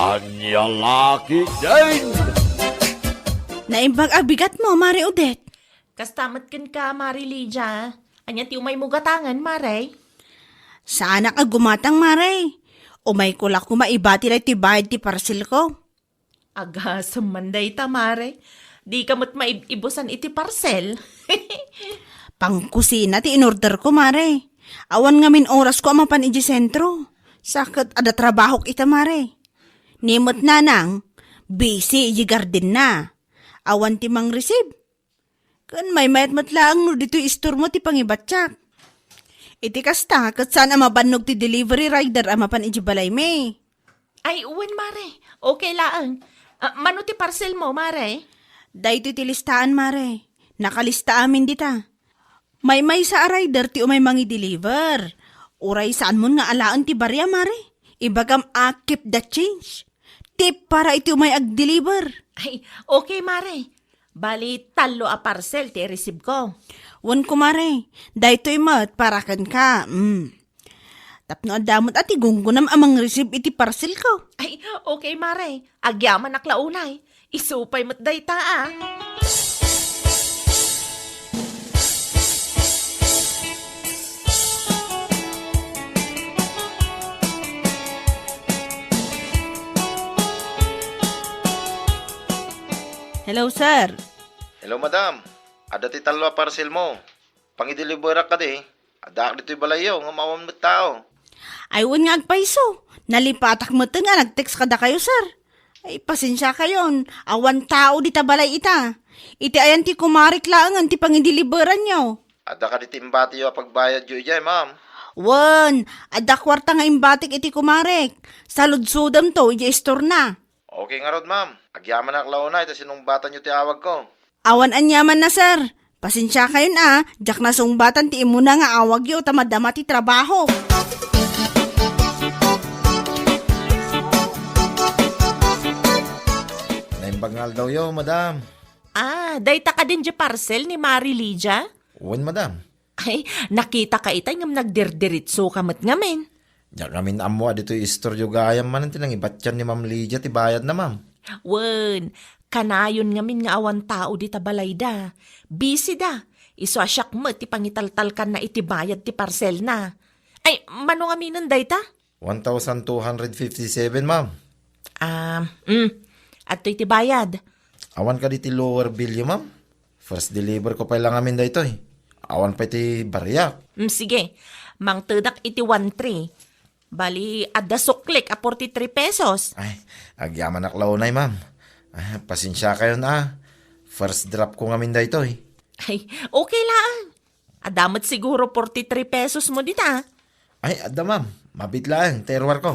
Anya laki din! Naimbag abigat mo, Mari Odette. Kastamat kan ka, Mari Lydia. Anya ti umay mo gatangan, Maray. Saan ka gumatang, Mari? Umay kulak ko maibati na tibayad ti parcel ko. Aga, sumanday ta, Maray. Di ka mo't maibusan iti parcel. Pangkusina ti inorder ko, Mari. Awan nga min oras ko amapan iji sentro. Sakit ada trabaho kita, Mari. Nimot na nang, busy iji garden na. Awan ti mang receive. Kan may mayat matlaang no dito istor mo ti pangibatsak. Iti kasta, kat saan mabanog ti delivery rider amapan iji balay me. Ay, uwan, Maray. Okay lang. Mano ti parcel mo, Maray? Dahito ti listaan, Mare. Nakalista amin dita. May sa rider ti umay mangi deliver. Uray saan mo nga alaan ti barya, Mare. Ibagam keep the change. Tip para iti umay ag-deliver. Ay, okay, Maray. Bali, talo a parcel ti receive ko. Wan ko, Mare. Dahito'y mat, parakan ka. Tapno adamot at igunggunam amang receive iti parcel ko. Ay, okay, Maray. Agyaman aklaunay. Isupay mo't dayta, Hello, sir. Hello, madam. Ada ti talwa parcel mo. Pangideliverak ka di. Ada dito'y balayaw nga mawam mo tao. Ay, wan nga agpaiso. Nalipatak mo nga, nag-text kada kayo, sir. Ay, pasensya kayon. Awan tao di tabalay ita. Iti ayan ti kumarik laangan ti pangideliveran nyo. Ada ka di timbati yung pagbayad yun dyan, ma'am. Wan, ada kwarta nga imbatik iti kumarik. Saludsudam to, iti store na. Okay nga rod, ma'am. Agyaman na klaunay, tas sinumbatan nyo ti awag ko. Awan anyaman na, sir. Pasensya kayon jak na sungbatan ti imuna nga awag yo tamadama ti trabaho. Naimbangal daw yo, madam. Dayta ka din di parcel ni Mari Lydia? Uwan, madam. Ay, nakita ka itay ngam nagdirdiritso kamat ngamin. Diyan kami amo dito istoryo gayam man tinang ibatyan ni Ma'am Lydia ti bayad na, ma'am. Wen, kanayon ngamin nga awan tao di tabalay da. Busy da. Iso asyak mo ti pangitaltal kan na iti bayad ti parcel na. Ay, mano ngamin dayta? 1,257, ma'am. At iti bayad. Awan ka di ti lower bill yo, ma'am. First deliver ko pa lang amin da ito eh. Awan pa iti baryak. Sige, mang tedak iti 1,3. Bali, adda suklik a 43 pesos. Ay, agyaman na klaunay, ma'am. Ay, pasensya kayo na. First drop ko ngamin da ito eh. Ay, okay lang. Adamat siguro 43 pesos mo dita. Ay, ada, ma'am. Mabitlaan, terwar ko.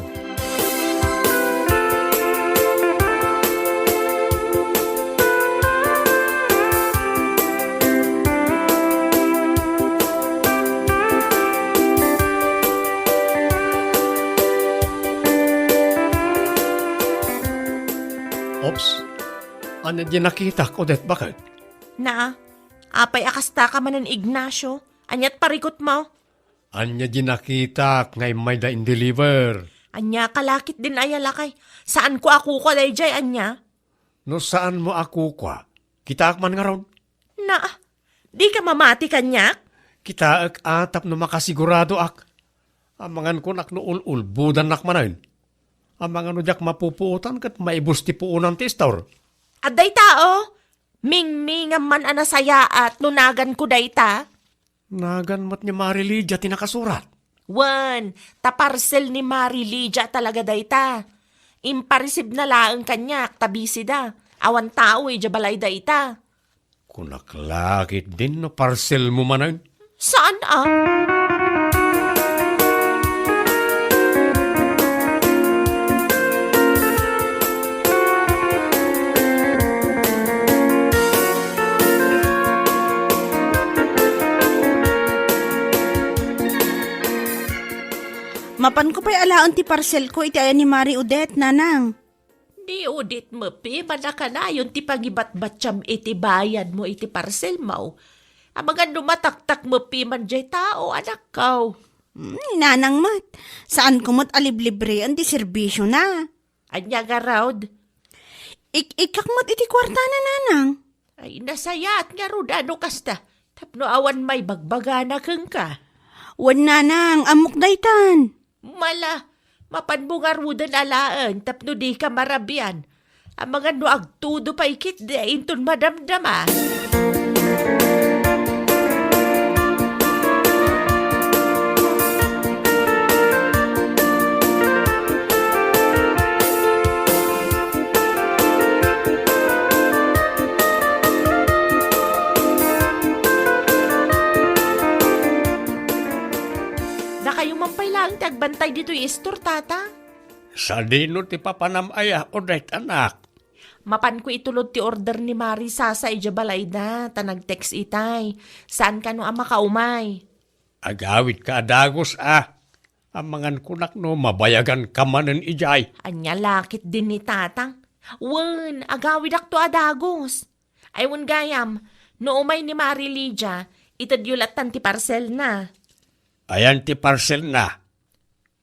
Ops, ano di nakita ko, Odette, bakit? Na, apay akasta ka manan Ignacio. Anyat parikot mo. Anya di nakita ngay may da in-deliver. Anya kalakit din ayalakay. Saan ko ako dayjay, anya? No saan mo ako kwa? Kita ak man nga ron. Na, di ka mamati kanyak? Kita ak atap no makasigurado ak. Amangan ko nak no ul budan nak manayin. Amangan no jak mapupuutan kat maibus ti puunan ti store. Aday tao, mingmingam man anasaya at nunagan ko dayta. Nagan mat ni Mari Lydia tinakasurat. Wan, taparcel ni Mari Lydia talaga dayta. Imparisib na laang kanyak, tabisi da. Awan tao jabalay dayta. Kunaklakit din no parcel mo manayin. Saan Mapan ko pa'y alaan ti parcel ko iti ayan ni Mari Odette, nanang. Di udit mo, pi, bada ka na yun ti pagibat-batsyam iti bayad mo iti parcel mo. Amagan dumataktak mo, pi, man jay tao, anak ko. Nanang mat, saan ko mo't aliblibre ang ti serbisyo na? Anya nga raod. Ikakmat iti kwarta na nanang. Ay nasayat nga rod ano kasta. Tapno awan may bagbaga na keng ka. Wan nanang, amok daytan. Mala, mapanbungar mo din alaan, tapno di ka marabian. Ang mga no agtudo pa ikit di inton madamdama. Na kayo mampailang tagbantay dito istor, tata. Sa dino ti papanamaya o dahit anak. Mapan ko itulod ti order ni Mari Sasa ijabalay na, tanag-text itay. Saan ka no ama kaumay? Agawit ka adagos Ang mangan kunak no mabayagan ka manen ijay. Anya lakit din ni tatang. Wen, agawid akto adagos. Ay wen gayam, no umay ni Mari Lydia, itadyulatan ti parcel na. Ayan ti parcel na.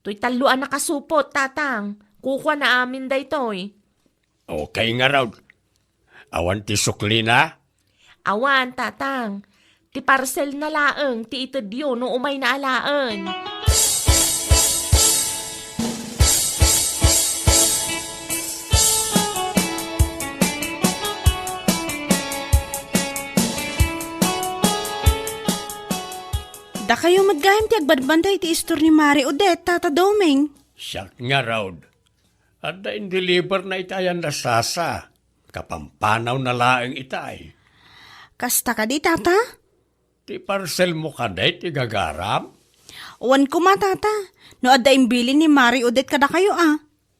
To'y taluan na kasupot, tatang. Kukuha na amin da ito'y. Okay nga raw. Awan ti sukli na. Awan, tatang. Ti parcel na laeng, ti itadyo no umay na alaan. Da kayo madgahim ti agbadbantay ti istor ni Mari Odette, Tata Doming. Siyak nga raw. At in-deliver na itayan na sasa. Kapampanaw na laeng itay. Kasta ka di, Tata? Ti parcel mo ka dahit igagaram. Wan ko ma, Tata. No adda imbili ni Mari Odette kada kayo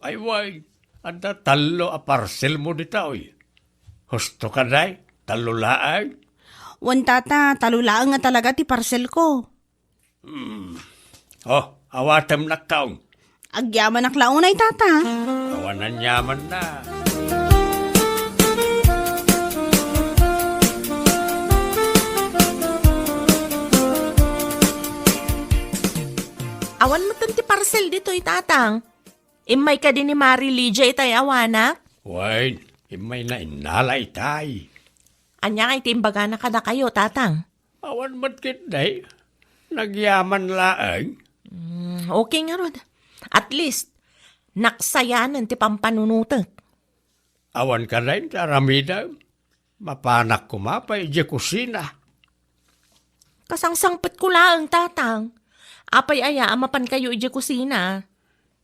Ay way, anda talo a parcel mo dita oy. Husto ka day, talo laeng. Wan, Tata, talulaang nga talaga ti parcel ko. Oh, awatem na kaong. Agyaman ak launay, Tata. Awanan yaman na. Awan mo ti parcel dito tatang. Imay ka din ni Mari Lydia itay awanak. Way, imay na inala itay. Anya kay timbaga na kada kayo, tatang. Awan matkit day. Nagyaman laeng. Okay nga rod. At least, naksayanan ti pampanunutek. Awan ka rin, taramida. Mapanak ko mapay di kusina. Kasangsangpet ko lang, tatang. Apay aya, amapan kayo iji kusina.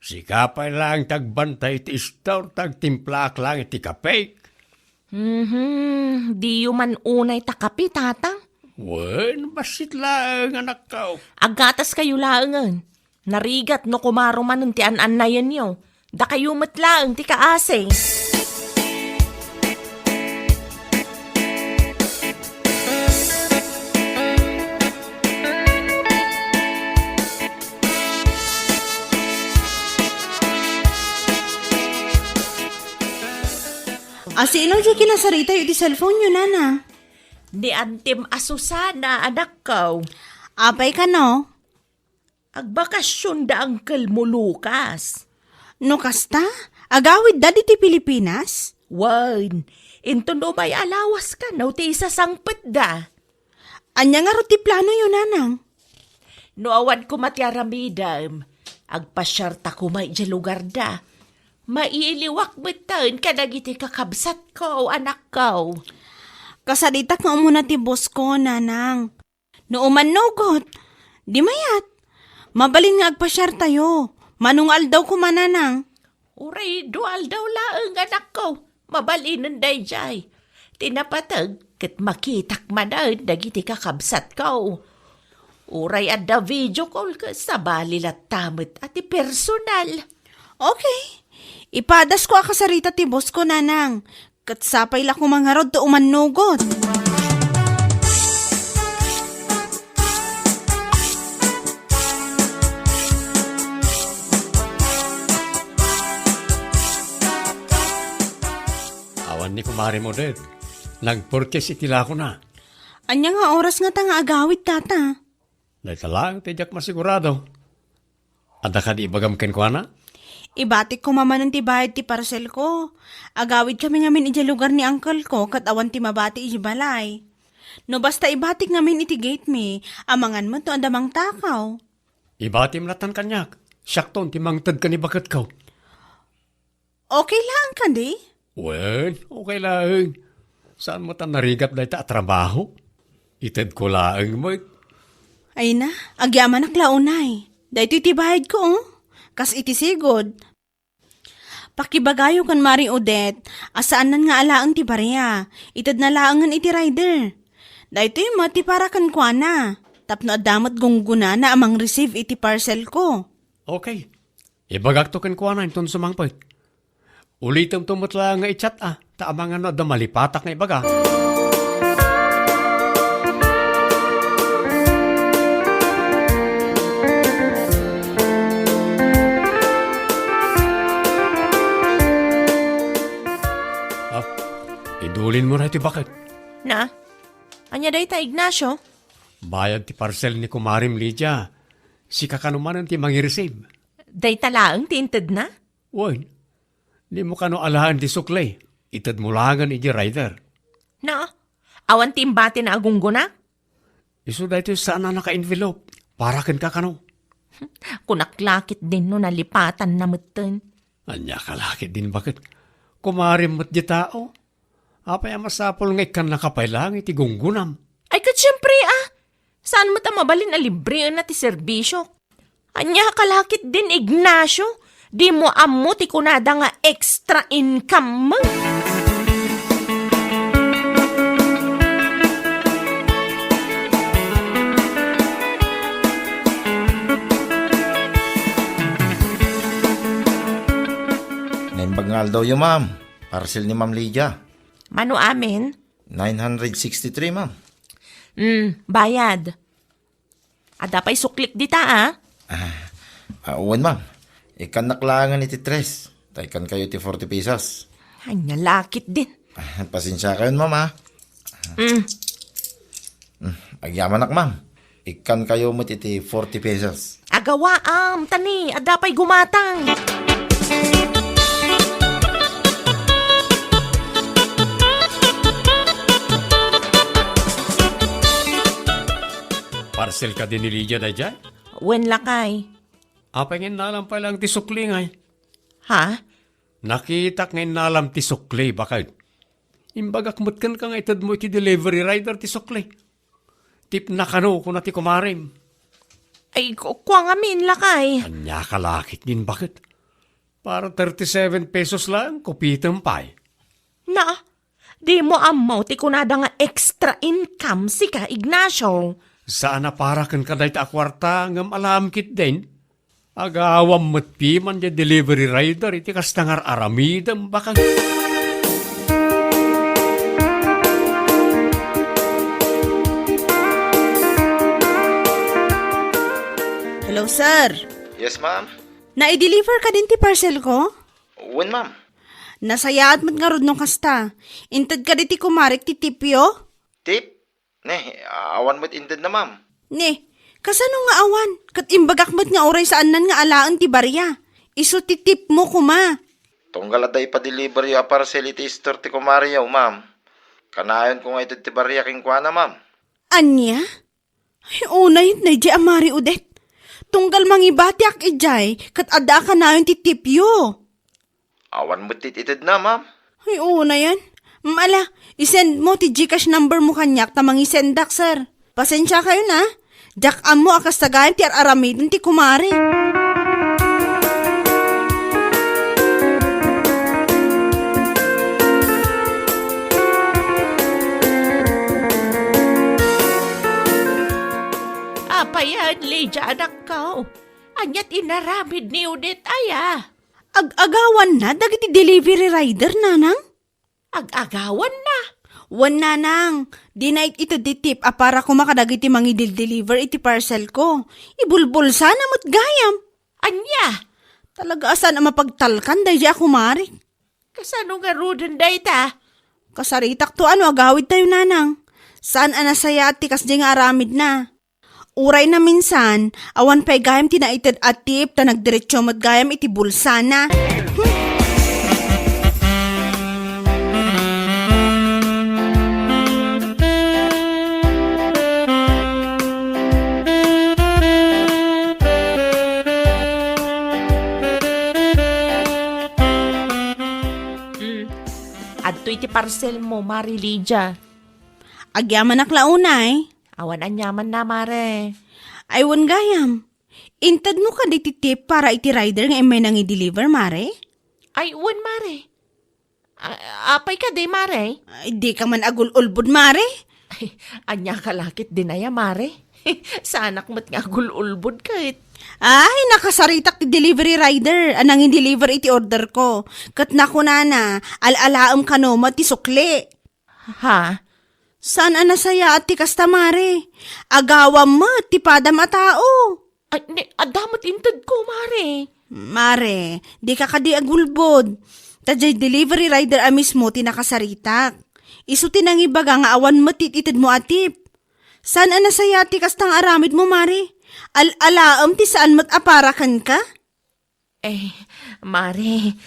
Sikapay lang tagbantay ti store, tagtimplak lang iti kapek. Di man unay takapi, tatang. Wen, basit lang anak ko. Agatas kayo laangan. Narigat no kumaro man ti an-an na yan yo. Da kayo matlaang ti kaase. Sino dyan kinasarita yung di cellphone nyo, Nana? Ni Antim Asusana, anak ko. Apay ka, no? Agbakasyon da Uncle mo, Lucas. No kasta? Agawid da di ti Pilipinas? Wan, into no may alawas ka, no ti isa sangpet da. Anya nga ro ti plano yun, Nanang? No awan ko matyaramidam, agpasyarta ko may di lugar da. Mailiwak betan ka nagiti kakabsat ko, anak ko. Kasaditak nga muna ti boss ko, Nanang. No umanugot, di mayat. Mabalin nga agpasyar tayo. Manungal daw ko, Mananang. Uray, dual daw laang, anak ko. Mabalinan day jay. Tinapatag, kat makitak manan, nagiti kakabsat ko. Uray adda video call ka sa balilat tamit at personal. Okay. Ipadas ko akasarita ti boss ko, Nanang. Katsapay la ko mangarod to umanugot. Awan ni kumari mo din. Nagpurkis itila ko na. Anya nga oras nga ta nga agawid, Tata. Dahil talang tijak masigurado. Ada ka di ibagam ken ko na? Ibatik ko mamanon ti bayad ti parcel ko. Agawid kami ngamin iti lugar ni uncle ko kat awan ti mabati iti balay. No basta ibatik ngamin iti gate me, amangan mo to andamang takaw. Ibatim latan kanyak. Syakton, timangtad ka ni bakat ka. Okay lang ka di? Wen, okay lang. Saan mo ta narigat na ita trabaho? Itad ko lang mo. Ay na, agyaman aklaunay. Dahito iti bayad ko, oh. Kas iti sigod. Pakibagayo kan Mari Odette, asaan nan nga alaang ti barya. Itad na laangan iti rider. Dahito yung mati para kan kwa na. Tapno adamat gungguna na amang receive iti parcel ko. Okay. Ibagak to kan kuha na itong sumangpot. Ulitam tumutla nga i-chat Taamangan no, malipatak nga ibaga. Idulin mo na ito bakit? Na? Anya day ta, Ignacio? Bayad ti parcel ni Kumarim Lydia. Si kakanumanan ti mangi-receive. Day talaang tinted na? Woy, di mo kano alahan ti suklay. Itad mo langan iti rider. Na? Awan timbati na agungguna? Iso da ito saan na naka-envelope. Para kan kakano. Kunaklakit din no nalipatan na mutin. Anya kalakit din bakit? Kumarim mo't di tao. Apay masapol nga ikan nakapailang iti gunggunam. Ay kat syempre Saan mo ta mabalin na libre na ti serbisyo? Anya kalakit din, Ignacio. Di mo ammo ti kunada nga extra income mo. Naimbagngal daw yung ma'am. Parcel ni Ma'am Lydia. Mano amin? 963, ma'am. Bayad. Ada pa'y suklik dita, Uwan, ma'am. Ikan naklangan iti 3. Taikan kayo ti 40 pesos. Ay, nalakit din. Pasensya kayo, ma'am, Agyaman nak, ma'am. Ikan kayo mo iti 40 pesos. Agawaam, tani. Ada pa'y gumatang. Parcel ka din ni Lydia na dyan? Wen lakay. Apay nga nalam pa lang ti sukli ngay. Ha? Nakita ngayon nalam ti sukli bakit? Imbagak mutkan ka nga itad mo iti delivery rider ti sukli. Tip na kano kung nati kumarim. Ay, kuwang amin lakay. Anya kalakit din bakit? Para 37 pesos lang, kupitan pa Na, di mo amaw ti kunada nga extra income si ka, Ignacio. Sana para kan kaday ta akwarta ngam alamkit din. Agawam matpi man di delivery rider iti kastangar aramidam baka. Hello, sir. Yes, ma'am. Na-i-deliver ka din ti parcel ko? Uwan, ma'am. Nasayaat mat nga rod nung kasta. Intad ka di ti kumarik ti tipyo? Tip? Awan mo't indad na, ma'am. Ne, kasano nga awan? Kat imbagak mo't nga oray saan nan nga alaan ti barya. Iso ti tip mo kuma. Tunggal aday pa-deliver yung parcel iti store ti kumariyaw, ma'am. Kanayon ko nga ito ti barya king kuana, ma'am. Anya? Ay, unay na di Mari Odette. Tunggal mangibati ak ijay, kat ada ka na yung titipyo. Awan mo't tititid na, ma'am. Ay, una yan. Mala, isend mo ti Gcash number mo kanyak tamang isendak, sir. Pasensya kayo na. Jack-am mo akas tagayan ti aramidin ti kumari. Apayad, Lydia, anak ko. Anyat inaramid ni Odette, Ag-agawan na, dagiti delivery rider, nanang? Ag-agawan na. Wan nanang, di na ito ditip para kumakadagiti mangidil-deliver iti parcel ko. Ibulbul sana mo't gayam. Anya? Talaga asan ang mapagtalkan, dahi ako mari. Kasano nga rudan day ta? Kasaritak to ano, agawid tayo nanang. Saan anasaya at tikas di nga aramid na. Uray na minsan, awan pa'y gayam tinaitad atip ta nagdiretsyo mat gayam iti bulsa na. Adto iti parcel mo, Mari Lydia. Agyaman aklaunay. Awan anyaman na, Mare. Aywan gayam. Intad mo ka di tip para iti rider nga may nang i-deliver, Mare? Ay, uwan, Mare. Apay ka di, Mare. Ay, di ka man agul-ulbud, Mare. Ay, anya kalakit din aya, Mare. Sa anak mo't nga gululbod kahit. Ay, nakasaritak ti delivery rider. Anang in-deliver iti order ko. Kat naku nana, al-alaam ka no, ti sukli. Ha? Saan anasaya at ti kastamare? Agawam mo, ti padam a tao. Ay, adamot intad ko, Mare. Mare, di ka kadi agulbod. Tadjay delivery rider a mismo ti nakasaritak. Isu tinang ibaga nga awan mo tititid mo atip. Saan anasaya ti kastang aramid mo, Mare? Al-alaam ti saan mo't aparakan ka? Eh, Mare.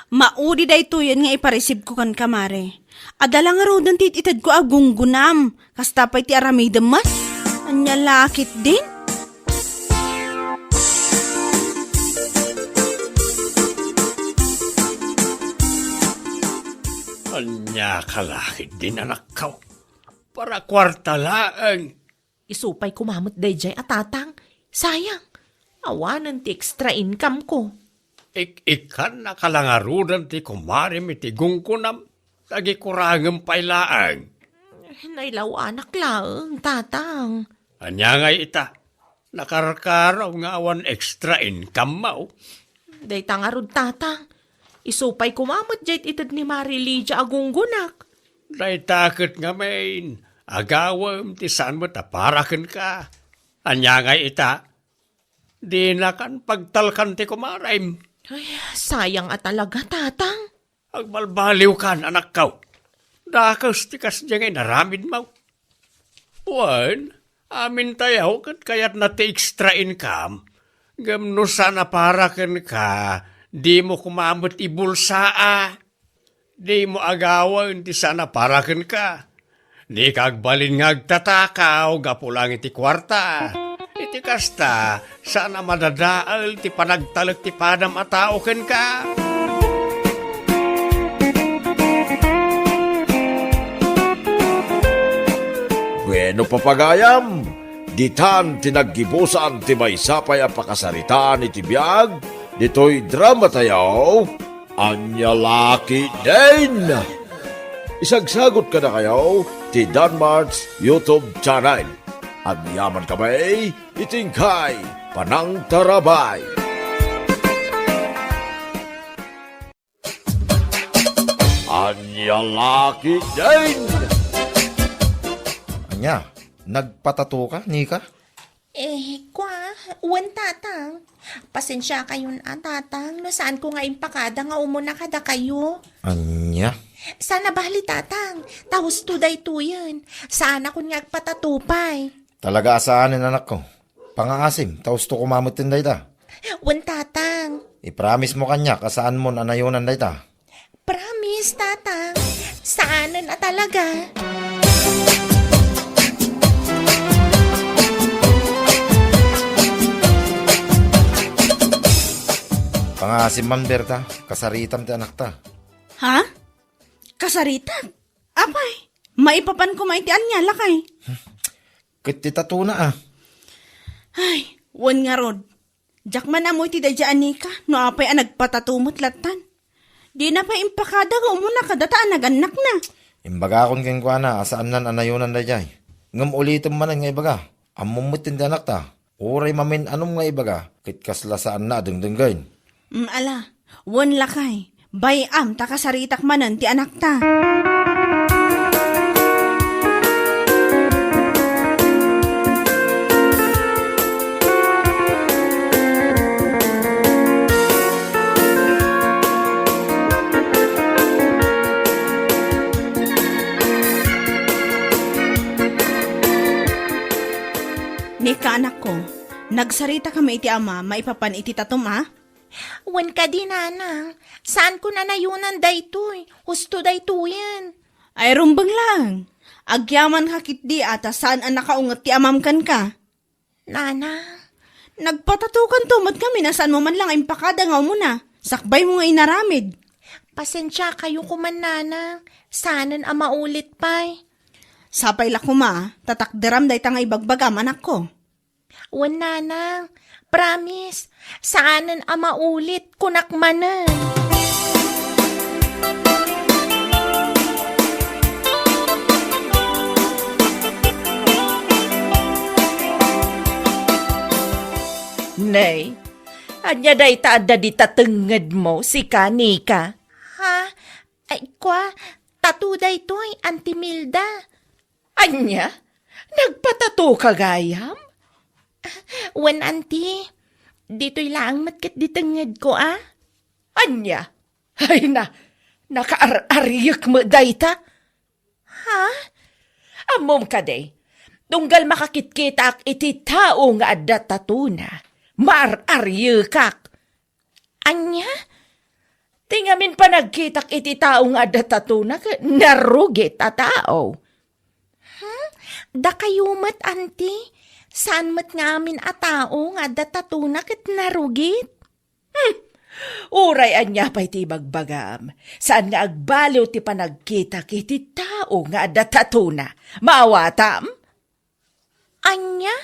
Maudi day tuyan nga ipareceive ko kan ka, Mare. Adala nga raw doon tititid ko agunggunam. Kastapay ti aramid mas. Anya lakit din. Anya kalakit din anak ko. Para kwarta laang. Isupay kumamot dayjay atatang. Sayang. Awanan ti extra income ko. Ikan na kalangarudan ti kumarim iti gungkunam. Tagi kurangem pailaang. Nailaw anak laang, tatang. Anya nga ita. Nakarkaraw nga awan extra income mo. Day tangarod, tatang. Isupay kumamot jayt itad ni Mari Lydia agunggunak. Day takot nga main. Agawam ti saan mo taparakan ka. Anya nga ita. Di na kan pagtalkan ti kumarim. Ay, sayang at talaga, tatang. Agbalbaliw kan anak ko. Dakas ti kas diyang naramid mo. Wan, amin tayo kat kayat na ti extra income. Gamno sana parakan ka. Di mo kumamot ibulsaa. Di mo agawan ti sana parakan ka. Di kagbalin nga agtatakaw, gapo lang iti kwarta. Iti kasta, sana madadaal ti panagtalag ti padam a tao ken ka. Bueno papagayam, ditan tinaggibusan ti maysapay a pakasaritaan iti biyag, dito'y drama tayo, anya laki din. Isagsagot ka na kayo, ti Danmar's YouTube channel. At yaman kamay, itingkay, panang tarabay. Anya laki din. Anya, nagpatato ka, Nika? Uwan, tatang. Pasensya kayo na, tatang. No, saan ko nga impakada nga umuna kada kayo? Anya? Sana bali, tatang. Taos tuday tuyan. Saan ako nga agpatatupay? Talaga asaanin anak ko. Pangaasim, taos to kumamutin day ta. Uwan, tatang. I-promise mo kanya kasaan mo nanayunan day ta. Promise, tatang. Saanan na talaga? Pangaasim man Berta, kasaritam ti anak ta. Ha? Kasaritak? Apay, maipapan ko maitian niya, lakay. Kiti tato na ah. Ay, wan nga rod. Jak man amoy ti dadyaan ni ka, no apay ang nagpatatumot latan. Di na pa impakada nga umuna kadataan naganak na. Imbaga akong keng kwa na, asaan nan anayunan day jay. Ngam ulitin man nga ibaga. Amumutin ti anak ta. Uray mamin anong nga ibaga, kit kaslasaan na dengdenggain. Ala, wan lakay. Bayam takasaritak manan ti anak ta. Ni Nagsarita kami iti ama, maipapan iti tatom ha? Wan ka di, nanang. Saan ko na nayunan daytoy? Husto daytoyan. Ay rumbang lang. Agyaman hakit di ata saan ang nakaungat ti amamkan ka. Nanang, Nagpatatukan tumat kami na saan mo man lang ay pakadangaw mo na. Sakbay mo nga inaramid. pasensya kayo kuman, nanang. Sanan ang maulit pa'y. Sapay la kuma, tatakderam day tanga ibagbagam anak ko. Wan, nanang. Promise, saanan ang maulit kunakmanan. Nay, anya day taada di tatenged mo si Kanika. Ha? Ay kwa, tatuday to'y Auntie Milda. Anya? Nagpatato ka gayam? Wan, auntie. Dito'y lang matkat ditenged ko, ah? Anya? Ay na, nakaar-ariyak mo dayta? Ha? Amom ka day. Tunggal makakit-kitak iti tao nga adda tatuna. Mar-aryakak. Anya? Tingamin pa nagkitak iti tao nga adda tatuna narugit a tao. Da kayo mat, auntie? Saan mat nga amin a tao nga datatuna ket narugit? Uray anya pa iti bagbagam. Saan nga agbaliw ti panagkita iti tao nga datatuna? Maawatam? Anya?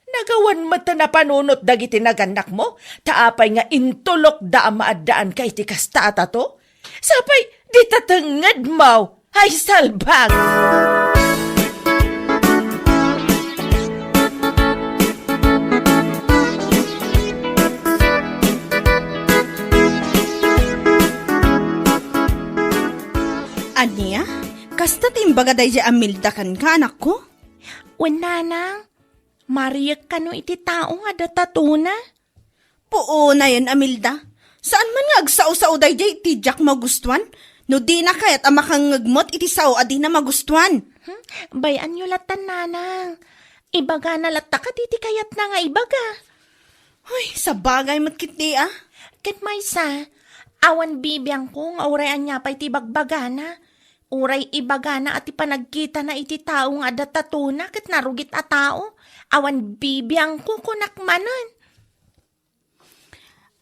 Nagawan mata na panunot dagiti naganak mo? Taapay nga intulok da maadaan kay ti kastata to? Sapay di tatenged mo? Ay salbang! Anya? Kasta timbaga day di amildakan ka anak ko? Nanang, mariyak ka no iti tao nga datatuna? Poo na yan amilda. Saan man nga agsaw-sao day di iti jak magustuhan? No di na kayat amakang ngagmot iti sao adi na magustuhan. Bayan nyo latan, nanang. Ibaga na latta ka titi kayat na nga ibaga. Ay, sa bagay matkit di ah. Kat maysa, awan bibiyang ko nga urayan niya pa iti bagbagana. Uray ibagana at ipanagkita na iti tao nga datatuna kat narugit a tao. Awan bibiyang ko kunakmanan.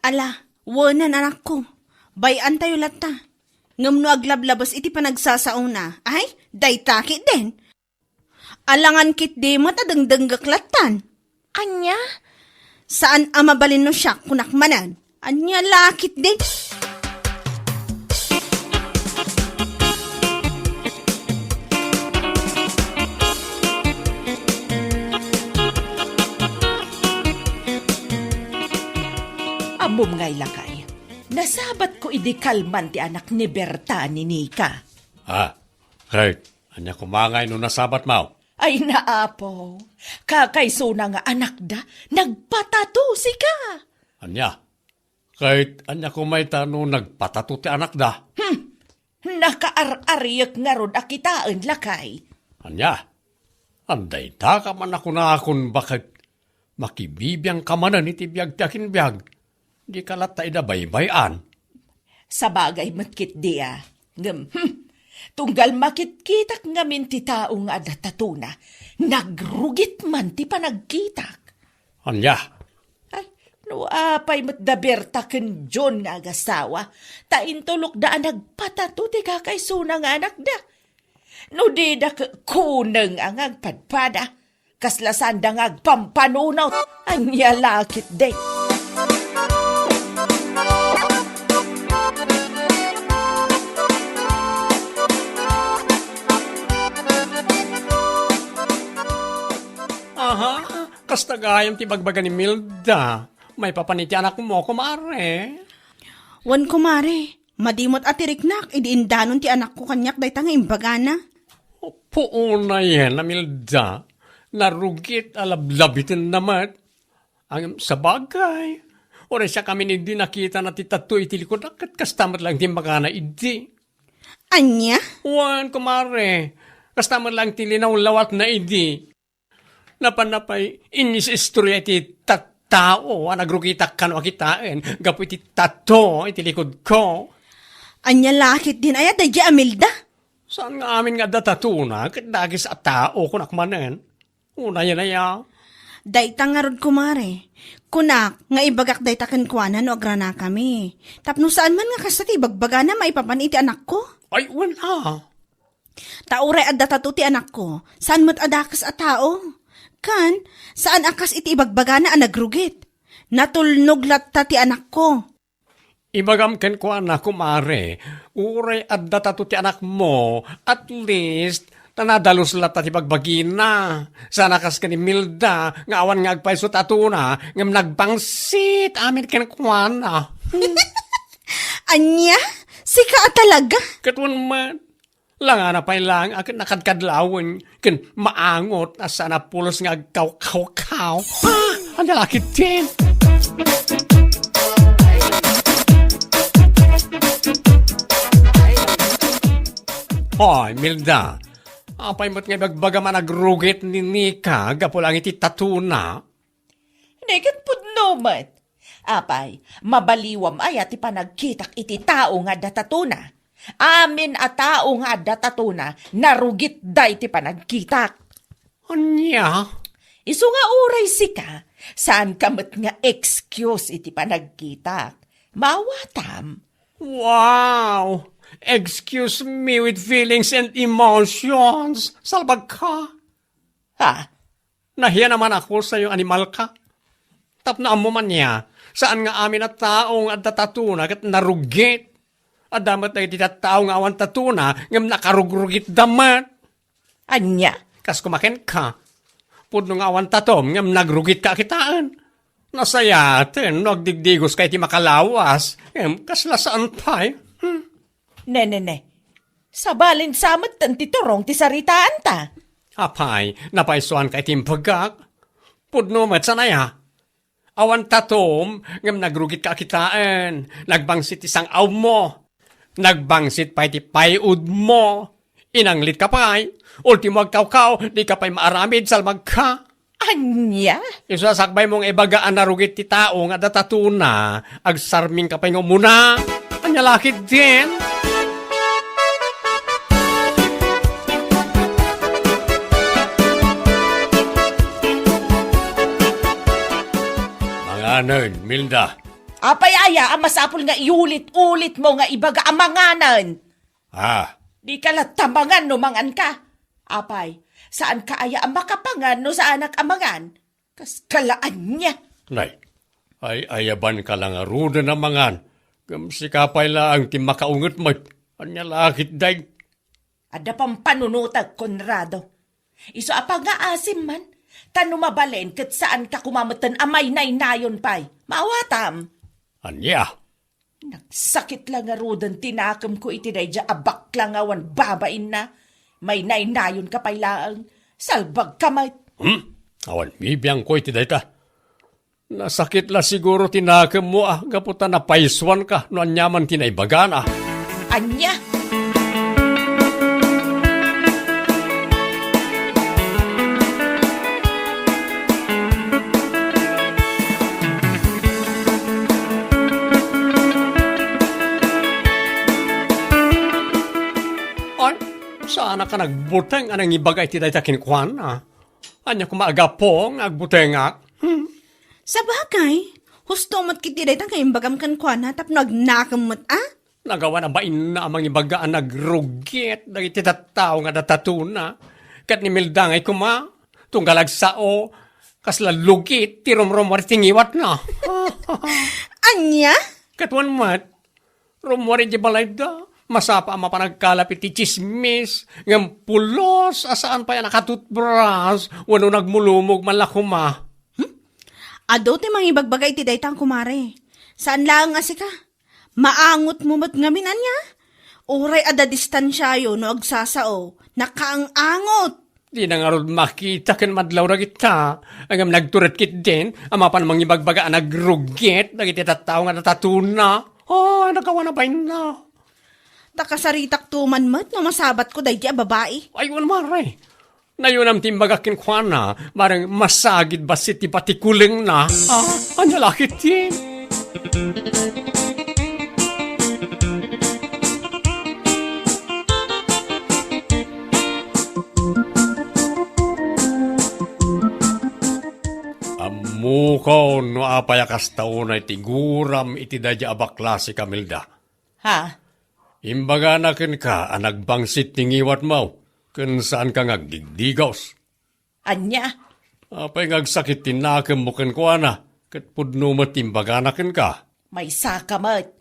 Ala, wanan anak ko. Bayan tayo lata. Ngam no aglablabas iti panagsasaong na. Ay, day takit din. Alangan kit di mo tadangdanggak Anya? Saan amabalin no siya kunakmanan? Anya lakit din. Amom ngay lakay. Nasabat ko idikalman ti anak ni Berta ni Nika. Kahit, anya kumangay no nasabat mo. Ay naapo, kakaiso na nga anak da, nagpatatusi ka. Anya, kahit anya kumay tano nagpatato ti anak da. Nakaar-ariyak nga rod akitaan lakay. Anya, anday ta ka man ako na akon bakit makibibiyang kamanan iti biyag ti akin biyag. Di kalat tayo na baybayan. Sa bagay matkit diya. Tunggal makitkitak nga min ti tao nga datatuna, nagrugit man ti panagkitak. Anya, Ay, no apay matdaberta ken John nga agasawa, ta intulok da nagpatato ti kakaiso nga anak da. No di da kuneng ang agpadpada, kaslasan da nga agpampanunaw, anya lakit de. aha, kastagayam ti bagbaga ni Milda. May papaniti anak mo, kumare. Wan kumare, madimot at iriknak, idiindanon ti anak ko kanyak day tanga imbagana. Puuna yan na Milda. Narugit alablabitin naman. Ang sa bagay. Ora siya kami hindi nakita na titatu itilikod akat kastamat lang di magana idi. Anya? Wan, kumare. Kastamat lang tilinaw lawat na idi. Napanapay, inis istorya iti tattao, nagrugitak ka no akitain, gapu iti tato, iti likod ko. Anya lakit din ayat, day Amelda. Saan nga amin nga datatuna, kat dagis a tao kunakmanen. Una yan na ya. Day tangarod kumare. Kunak, nga ibagak day taken kuanan no agrana kami. Tapno saan man nga kasati ibagbaga na maipapan iti anak ko. Ay, wala. Tauray adda tato ti anak ko. Saan mo't adakas a tao? Kan, saan akas iti ibagbaga na nagrugit? Natulnog latta ti anak ko. Ibagam ken ko anak kumare, uray at datato ti anak mo, at least, tanadalos lata ti bagbagina. Sana kas ka ni Milda, nga awan nga agpaiso tatuna, ngam nagbangsit, amin ken ko anak. Anya? Sika talaga? Katwan man, lang na pa'y lang, akin nakadkadlawan, ken maangot, asa na pulos nga agkaw-kaw-kaw. Ang lalaki din. Hoy, Milda, apay mo't nga bagbaga man nagrugit ni Nika, gapo lang iti tatuna. Negat pudnomat. Apay, mabaliwam ay at ipanagkitak iti tao nga datatuna. Amin a tao nga datatuna, narugit day ti panagkitak. Anya? Isu nga uray sika, saan kamot nga excuse iti panagkitak. Mawatam. Wow! Excuse me with feelings and emotions. Salbag ka. Ha? Nahiya naman ako sa iyong animal ka. Tapnaan mo man niya, saan nga amin at taong at tatuna kat narugit. At damat na iti tao nga awan tatuna, ngam nakarugrugit damat. Anya? Kas kumaken ka. Pudno nga awan tatom, ngam nagrugit ka kitaan. Nasayaten, nagdigdigos kay ti makalawas. Kas lasaan pa eh. Ne. Sabalin samat tan ti turong ti saritaan ta. Apay, napaisuan kay timpagak. Pudno mat sanaya. Awan tatom, ngam nagrugit ka kitaan. Nagbangsit isang aw mo. Nagbangsit pa iti payud mo. Inanglit ka pa'y. Ultimo agkaw-kaw, di ka pa'y maaramid salmag ka. Anya? Isasakbay mong ibagaan narugit ti tao nga datatuna. Agsarming ka pa'y muna. Anya lakit din. Manganan, Milda. Apay aya, masapul nga iulit-ulit mo nga ibaga amanganan. Di ka latamangan no mangan ka. Apay, saan ka aya ang makapangan no sa anak amangan? Kas kalaan niya. Nay, ay ayaban ka lang aruda na mangan. Gamsikapay lang ti makaungot mo. Anya lakit day. Ada pang panunutag, Conrado. Iso apa nga asim man. Tanumabalen kat saan ka kumamatan amay nay-nayon pay. Maawatam. Anya? Nagsakit lang nga rudan tinakam ko itinay abak lang awan babain na. May nay-nayon ka pay laang. Salbag kamay. Awan, bibiyang ko iti dayta. Nasakit la siguro tinakam mo gaputa na paiswan ka no anyaman tinaibagan Anya? Saan ka nagbuteng anang ibagay ti dayta kinkwan Anya kumaagapong agbuteng Sa bagay, husto mo't kiti day tang kaimbagam kan kuana tap nagnakam mo't Nagawa na ba ina amang ibagaan nagrugit dagiti tattao nga datatuna. Kat ni Milda ngay kuma, tunggalag sao, kasla lugit, tirom-rom tingiwat na. Anya? Katwan mat, rumwari di balay da, masapa ama pa nagkalapit ti chismis, ngam pulos, asaan pa yan nakatutbras, wano nagmulumog man lakuma. Ado ti mga ibagbagay ti daytang kumare. Saan lang nga ka? Maangot mo mat ngamin anya? Uray ada distansyayo no agsasao. Nakaang-angot. Di na nga ron makita ken madlaw ra kita. Agam nagturet kit din, ama pa namang ibagbaga nagrugit, dagiti tattao nga natatuna. Nagawa na ba na? Takasaritak tuman mat no masabat ko day di babae. Ay, wala maray. Nayunam timbagakin kwa na, marang masagid ba si tipati kuling na? Anya lakit din. Amukaw no apayakas taon ay tiguram iti dadya abaklase Kamilda. Ha? Imbaga na ken ka anagbangsit tingiwat mo, ken saan ka ngagdigdigos. Anya? Apay ngagsakit tinakam mo ken kwa na, ket pudno mo timbaga na ken ka. May sakamat.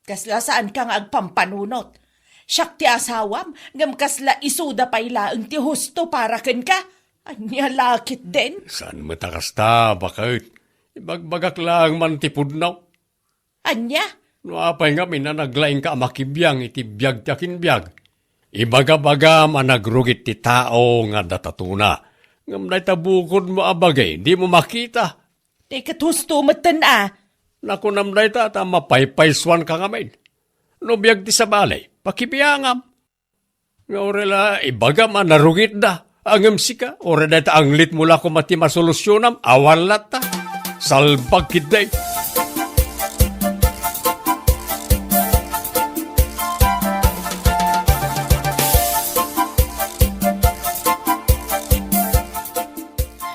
Kasla saan ka nga agpampanunot. Siyak ti asawam, ngam kasla isuda payla ang ti husto para ken ka. Anya lakit din. Saan mo takasta, bakit? Ibagbagak lang man ti pudnaw. Anya? No apay nga minanaglaing ka makibiyang iti biyag ti akin biyag. Ibaga-baga managrugit ti tao nga datatuna. Ngam na itabukod mo abagay, di mo makita. Di kat husto matan Naku namday ta mapaypayswan ka ngamin. No biyag ti sa balay, pakibiyangam. Nga orela, ibaga manarugit da. Angam sika, orela ta anglit mula ko mati masolusyonam, awalat ta. Salbag kiday.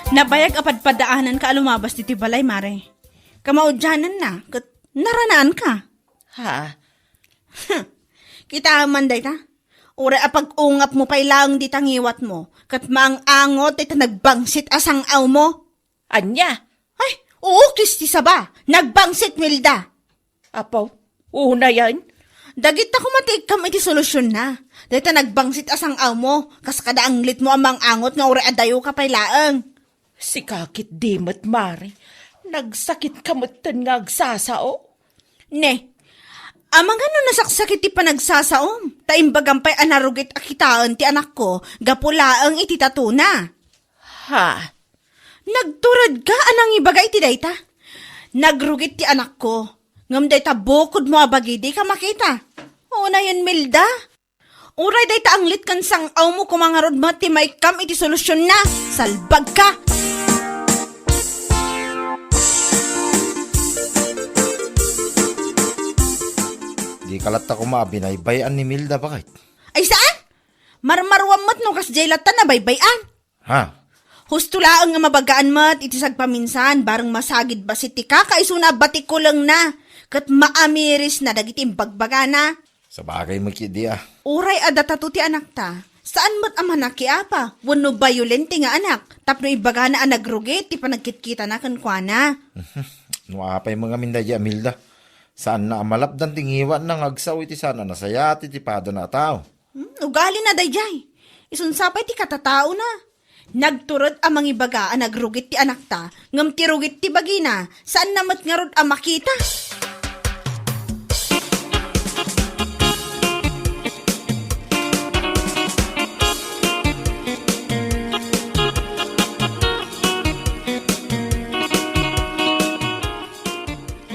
Nabayag apadpadaanan ka alumabas ti balay, mare. Kamaudyanan na, kat naranaan ka. Ha? Kita manday ta. Ure apag-ungap mo pa'y lang di tangiwat mo. Kat maang angot ito nagbangsit asang aw mo. Anya? Ay, oo, Kristi saba. Nagbangsit, Milda. Apo, una yan? Dagit ako matig kam iti solusyon na. Dito nagbangsit asang aw mo. Kas kadaanglit mo amang angot nga ure adayo ka pa'y laang. Si kakit dimot, Mari. Nagsakit kamutan nga agsasao. Ne, amang ano nasaksakit ti panagsasaom. Taimbagampay anarugit akitaan ti anak ko. Gapulaang iti tatuna. Ha? Nagturad ka anang ibagay ti dayta. Nagrugit ti anak ko. Ngam dayta bukod mo abagi di ka makita. O na yun, Milda. Uray dayta anglit kan sang aw mo kumangarod mo ti may kam iti solusyon na. Salbag ka. Di kalat ako mabinaybayan ni Milda bakit? Ay saan? Marmarwam mo't no kas jaylatan na baybayan. Ha? Husto laang nga mabagaan mo't itisag paminsan barang masagid ba si tika kaisuna batik ko lang na. Kat maamiris na dagitim bagbaga na. Sa bagay makidi Uray adatatu ti anak ta. Saan mo't amanak ki apa? Wano violent nga anak. Tapno ibaga na anagrugit ti panagkitkita na kankwana. No apay mga mindaya Milda. Saan na amalapdan tingiwan ng agsaw iti sana nasaya iti tipado na tao. Ugali na dayjay. Isunsapay ti katatao na. Nagturod amang ibaga ang nagrugit ti anak ta. Ngam ti rugit ti bagina. Saan namat nga rod ang makita?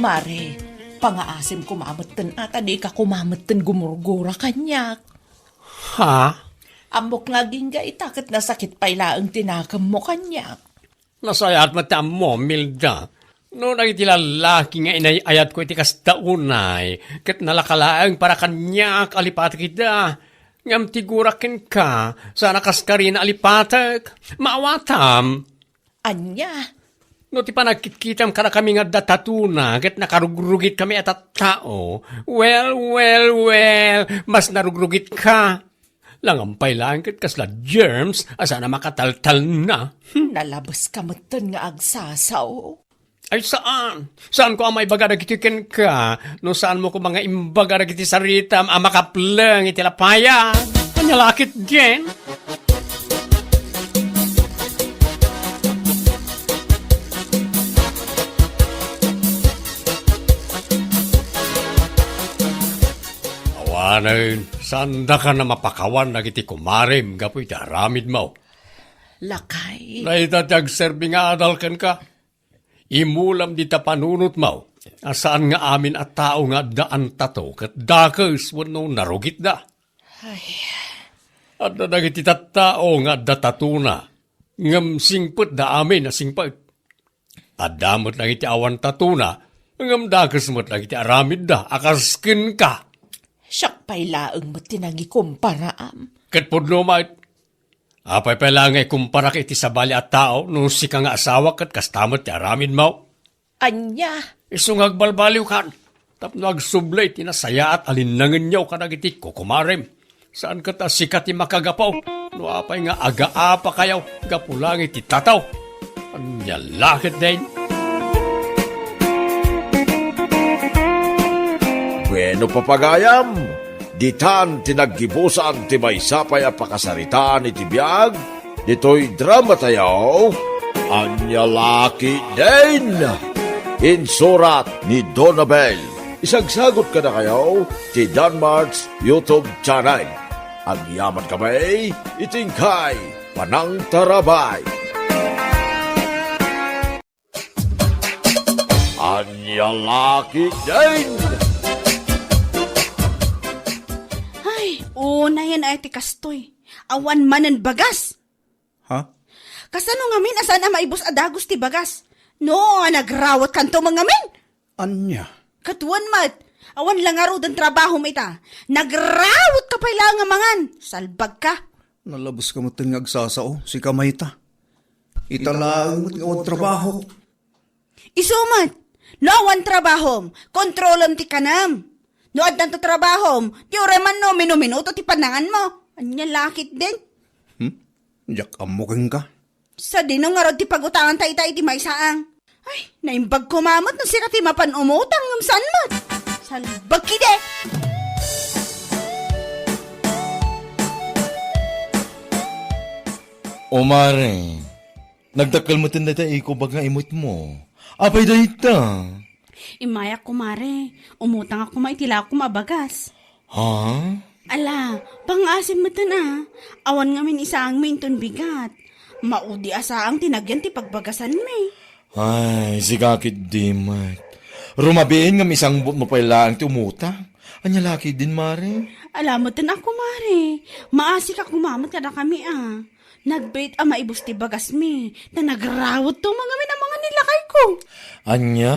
Mari, pangaasim kumamatan at di ka kumamatan gumurgura kanyak. Ha? Amok nga ginga itakot na sakit payla ang tinakam mo kanyak. Nasayat matam mo, Milda. No nagitilalaki nga inayayat ko iti kastaunay, kat nalakalaang para kanyak alipat kita. Ngam tigurakin ka, sana kaskarin alipatak, maawatam. Anya? No ti panagkitkitam ka na kami nga datatuna, kat nakarugrugit kami at tao. Well, mas narugrugit ka. Langampay lang kat kasla germs, asa na makataltal na. Nalabas ka matan nga agsasaw. Ay saan? Saan ko ang may baga nagitikin ka? No saan mo ko mga imbaga nagiti saritam, ang makaplang itilapaya? Kanyalakit din? Awanan, sanda ka na mapakawan nagiti kumarim, gapoy daramid mo. Lakay. Naitatag serving nga adalkan ka. Imulam di ta panunot mo. Asaan nga amin at tao nga daan tato kat dakes wano narugit da. At na nagititatao nga datatuna. Ngam singput da amin na singput. At damot na iti awan tatuna. Ngam dagas mo't na iti aramid da. Akaskin ka. Siyak pa'y laang mo tinangi kumparaam. Kat podno mait. Apay pala nga ikumpara ka iti sabali at tao nung si ka nga asawa kat kastamot ti aramid mo. Anya, Isungag balbaliw kan. Tapno agsublay tinasaya at alinangan niyaw ka nagiti kukumarem. Saan ka ta sikat ti makagapaw? No apay nga aga-apa kayaw. Gapulang iti tataw. Anya lakit din. Bueno papagayam, ditan tinaggibusan ti maysapay a pakasaritaan iti biag, dito'y drama tayaw, anya laki din. Insurat ni Donabel. Isagsagot ka na kayo ti Danmarks YouTube channel. Ang yaman kamay, itingkay, panang tarabay. Anya laki din. Ay, una yan ay ti kastoy. Awan manan bagas. Ha? Kasano ngamin asan na maibos adagos ti bagas? No, nagrawat kanto mga min. Anya? Katuan mat, awan lang aro dan trabaho mo ita. Nagrawat ka pa ilang mangan. Salbag ka. Nalabos ka mo agsasao, si Kamayta. Italaang mo't nga trabaho. Isumat, no awan trabaho, kontrolom ti kanam. No adan to trabaho, ti oreman no minuminuto ti panangan mo. Anya lakit din. Jak amuking ka. Sa dinong nga rod ti pagutangan tayo iti maisaang. Ay, naimbag kumamot ng sira ti mapan umutang ng sanmat. Salbag kide. Omare, nagdakal mo tinda tayo iko bag nga imot mo. Apay da ita. Imaya kumare, umutang ako maitila ako mabagas. Ha? Ala, pangasim mo na. Awan nga min isaang minton bigat. Maudi asaang tinagyan ti pagbagasan mi. Ay, si kakit di, mat. Rumabiin nga isang buot mo pala ang tumutang. Anya laki din, mare. Alamot na ako, mare. Maasi ka kumamot ka na kami, ah. Nagbait maibos ti bagas mi. Na nagrawot to mga mga nilakay ko. Anya?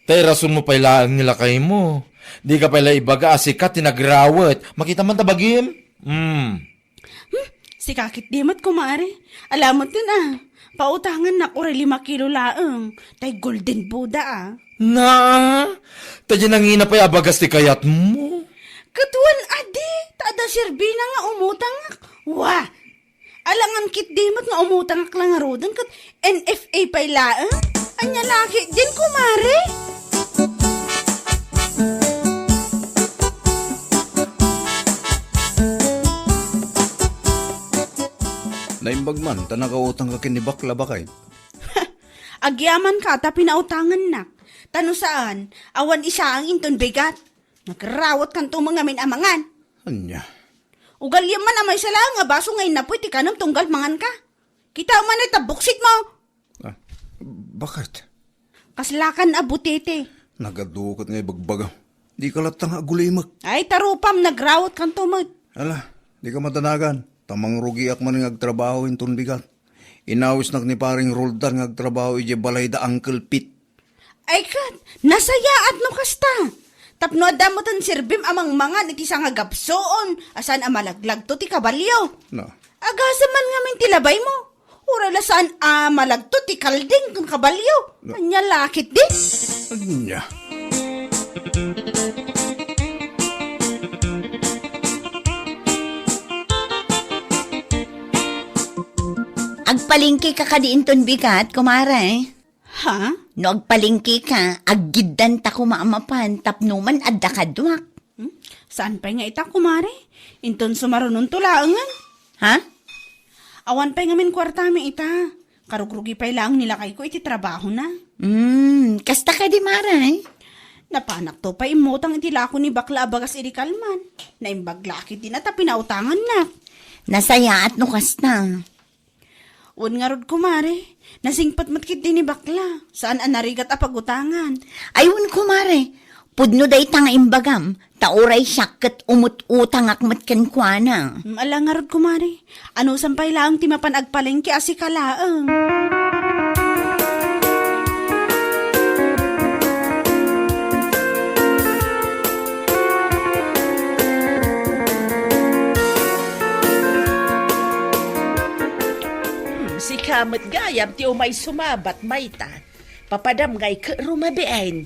Tay rason mo pala ang nilakay mo. Di ka pala ibaga asikat tinagrawat. Makita man tabagim? Si kakit dimat ko, mare. Alamot din, ah. Pautangan na ko 5 kilo laang. Tay golden Buddha, ah. Na? Tadya nangina pa abagas ti kayat mo. Katuan, adi. Tada sirbina nga umutang. Wah! Alangan kit dimot nga umutang lang nga rodan kat NFA pa ilaan. Anya laki din, kumare. Naimbag man, tanagautang ka kinibakla ba kay? Agyaman ka, ta pinautangan na. Tano saan, awan isa ang inton bigat. Nagrawat kan to mga minamangan. Anya? Ugal yaman amay sala nga baso ngayon na po, iti kanam tunggal mangan ka. Kita man ay tabuksit mo. Ah, bakit? Kaslakan abutete. Nagadukot nga ibagbaga. Di ka latang agulimak. Ay tarupam, nagrawat kan to mo. Ala, di ka matanagan. Tamang rugi ak man nga agtrabaho inton bigat. Inawis nak ni paring Roldan nga agtrabaho ije balay da Uncle Pete. Ay kat, nasayaat no kasta. Tapno adamotan sirbim amang mangan iti nga gapsoon. Asan amalaglag to ti kabalyo. Na, Agasaman nga min tilabay mo. Urala saan malagto ti kalding kung kabalyo. Anya lakit di. anya? Agpalingki ka kadiinton bigat, kumare. Ha? No agpalingki ka, aggidan ta kumaamapan, tapnuman adda kadwak. Saan pa nga ita kumare? Inton sumarunon tulaangan. Ha? Awan pa nga min kwartami ita. Karugrugi pa lang nilakay ko iti trabaho na. Kasta ka di maray. Napanak to pa imutang iti lako ni bakla abagas iri kalman. Naimbaglaki din at pinautangan na. Nasaya at nukas na. Un nga rod kumare, nasingpat matkit din ni bakla. Saan anarigat a pagutangan? Ayun kumare, Pudno day tang imbagam, tauray siya kat umut-utang akmat kankwana. Alangarod kumare. Ano sampay laang ti mapanagpalengke asikalaang. Si kamat gayam ti umay sumabat may ta. Papadamgay ka rumabiain.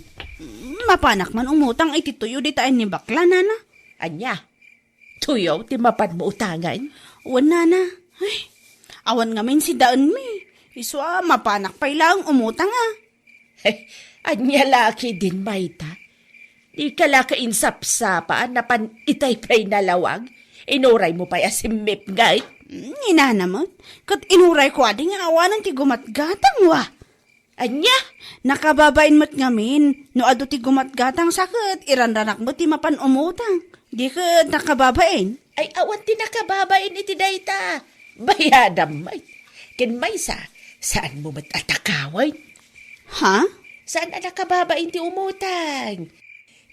Mapanak man umutang iti tuyo di taan ni bakla, nana. Anya, tuyo ti mapan mo utangan. Uwan, nana. Ay, awan ngamin si daan mi. Iswa, mapanak pa'y lang umutang ah. Anya laki din may ta. Di ka la kainsapsapaan na pan itay pa'y nalawag. Inuray mo pa'y asimip gay. Inanamot. Kat inuray ko ading awanan ti gumatgatang wa. Anya, Nakababain mo't ngamin. No ado ti gumatgatang sakit, irandanak mo ti mapan umutang. Di ka nakababain. ay awan ti nakababain iti dayta. Bayadam may. Ken may saan mo matatakaway? Ha? Saan ang nakababain ti umutang?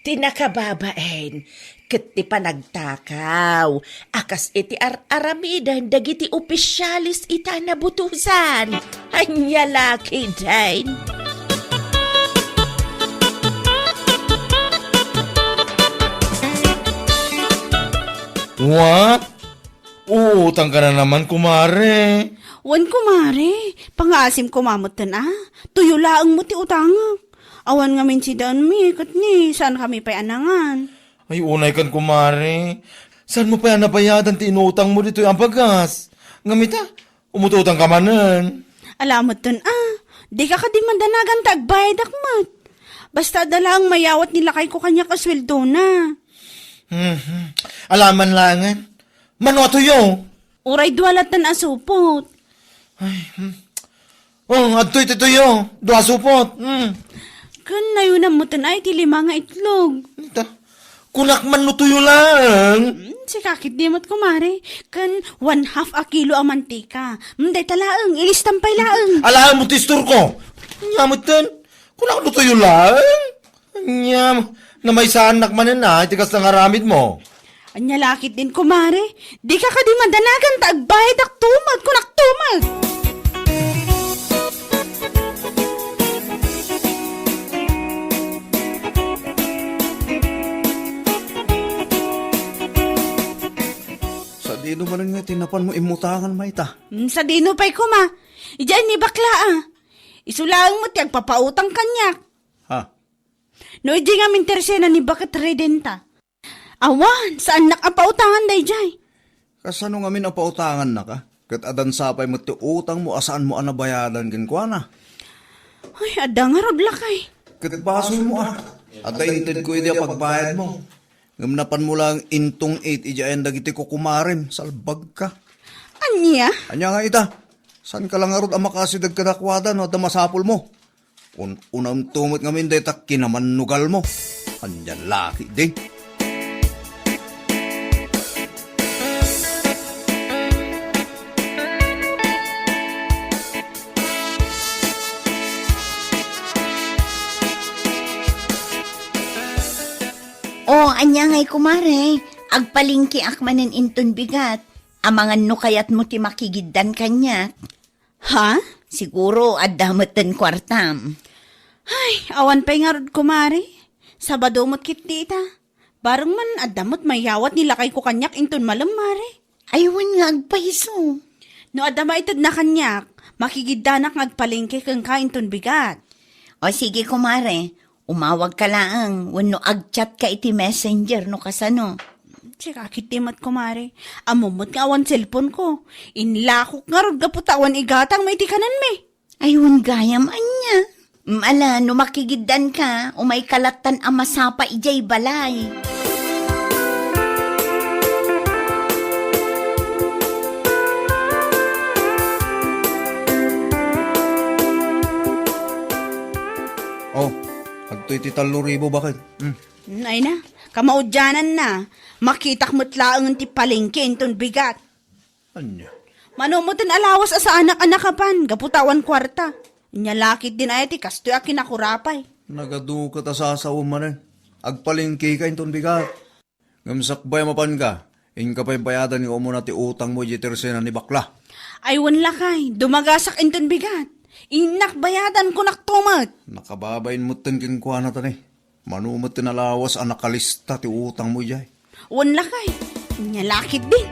Ti nakababain, ket ti panagtakaw. Akas iti aramidan dagiti opisyalis ita nabutusan. Anya laki dain. What? Uutang ka na naman, kumare. Wan kumare, pangasim kumamot na tuyo laang mo ti utangak. Awan ngamin si daan mi, kat ni, saan kami pa'y anangan? Ay, unay kan, kumare. Saan mo pa yan nabayadan ti inutang mo dito yung bagas? Ngamita, umututang ka manan. Alamot dun di ka di mandanagan tagbayad akmat. Basta dalang mayawat nila kay ko kanya kasweldo na. Alaman langan. Mano ato yo? Uray duwalat na asupot. Oh, ato ito yo. Dua supot. Kan na yun ang mutan ay ti lima nga itlog. Kunak man no tuyo lang. Si kakit di mo't kumare. Kan 1/2 a kilo ang mantika. Day talaang, ilistampay laang. Alam mo tistur ko. Nyamot din. Kunak no tuyo lang. Nyam. Na may saanak manan na. Itikas ng aramid mo. Anya lakit din kumare. Di ka di mandanagan tagbayad ak tumag kunak tumag. Sa dino man nga tinapan mo imutangan may ta. Sa dino pa'y kuma. Idiyan ni bakla Isulang mo tiyag papautang kanyak. Ha? No, di nga mintersena ni Bakat Redenta. Awan, saan nakapautangan day jay? Kasano nga min ang pautangan na ka? Kat adan sapay mo ti utang mo asaan mo anabayadan kin kwa na. Ay, adang nga rod lakay. Kat baso mo Ada inted ko iti pagbayad mo. Ngamnapan mo lang intong 8 ijayan dagiti ko kumarim. Salbag ka. Anya? Anya nga ita. San ka lang arod ang makasidag kadakwada no at masapol mo? Unang tumot nga min detak kinaman nugal mo. Anya laki din. O, anya ngay kumare, agpalingki akmanen inton bigat. Amangan no kayat mo ti makigiddan kanya. Ha? Siguro adamatan kwartam. Ay, awan pa'y nga rod kumari. Sabado mo't kitita. Barang man adamot mayawat nila kay ko kanyak inton malam mare. Aywan nga agpaiso. No adama itad na kanyak, makigiddanak ngagpalengke kang kainton bigat. O sige kumare, umawag ka laang, wano agchat ka iti messenger no kasano. Tsaka kitimat kumari. Amumot nga awan cellphone ko. Inlakok nga rod gaputawan igatang may tikanan me. Aywan gayam anya. Ala, no makigiddan ka, umay kalatan ang masapa ijay balay. Oh, agto'y ti 3,000 bakit? Ay na, kamaudyanan na. Makitak mo't laang ti palengke inton bigat. Anya? Manumutin alawas sa anak-anak kapan, gaputawan kwarta. Inya lakit din ay ti kastoy a kinakurapay. Nagadu ka ta sasawa manan. agpalingki ka inton bigat. Ngamsakbay mapan ka, in ka pa'y bayadan nga umo na ti utang mo jitersen ni bakla. Ay, wan lakay, dumagasak inton bigat. Inak bayadan ko naktumat. Nakababain mo tin kinkwa na tani. Manumot tinalawas ang nakalista ti utang mo jay. Wan lakay, nyalakit din.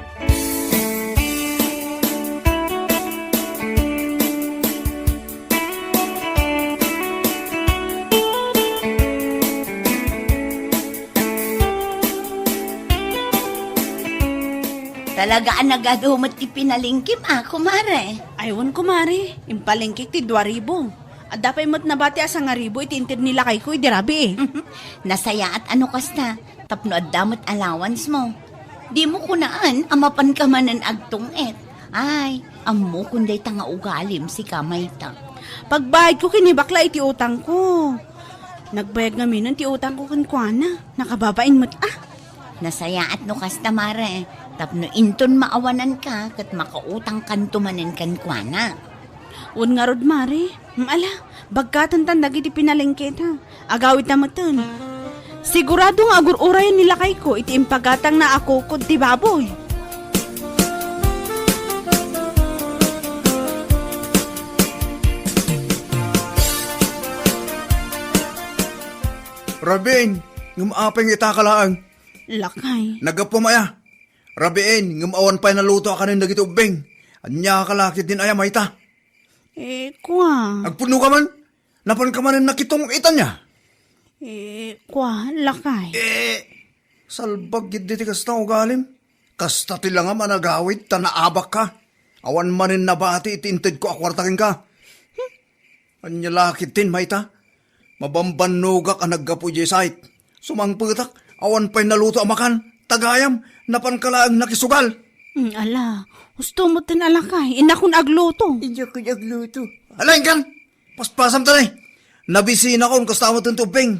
Talaga ang nagadumot ti pinalingkim kumare. Aywan kumari, impalengkik ti 2,000. At dapat mo't nabati asa nga ribo, itintir nila kay ko, idirabi eh. Nasaya at ano kasta, tapno at damot allowance mo. Di mo kunaan, amapan ka manan agtungit. Ay, amo kunday tanga ugalim si kamayta. Pagbayad ko kinibakla iti utang ko. Nagbayad nga minon ti utang ko kankwana. Nakababain mo't Nasaya at no kasta mare, tapno inton maawanan ka, kat makautang kantumanen kankwana. Un nga rod mare, ala, bagkatan tandag iti pinalengket ha. Agawit na matun. Sigurado nga agur-urayan nila kay ko, iti impagatang na ako kod ti baboy. Rabin, ngumapeng itakalaang. Lakay. Nagapumaya. Rabin, ngumawan pa'y naluto ka rin dagiti ubeng. Anya kalakit din aya mayta. Kwa. Agpuno ka man. Napan ka man nakitong itan niya. Kwa, lakay. Salbag gid diti kasta ugalim. Kasta tila nga managawit ta naabak ka. Awan manin nabati itinted ko akwartakin ka. Anya lakit din mayta. Mabambanugak ang naggapu site. Sumangputak, awan pa'y naluto amakan. Tagayam, napan ka lang nakisugal. Ala, gusto mo tin alakay, inakon agluto. Hindi ko nagluto. Alain kan, paspasam tanay. Nabisina kon kasta mo tubing.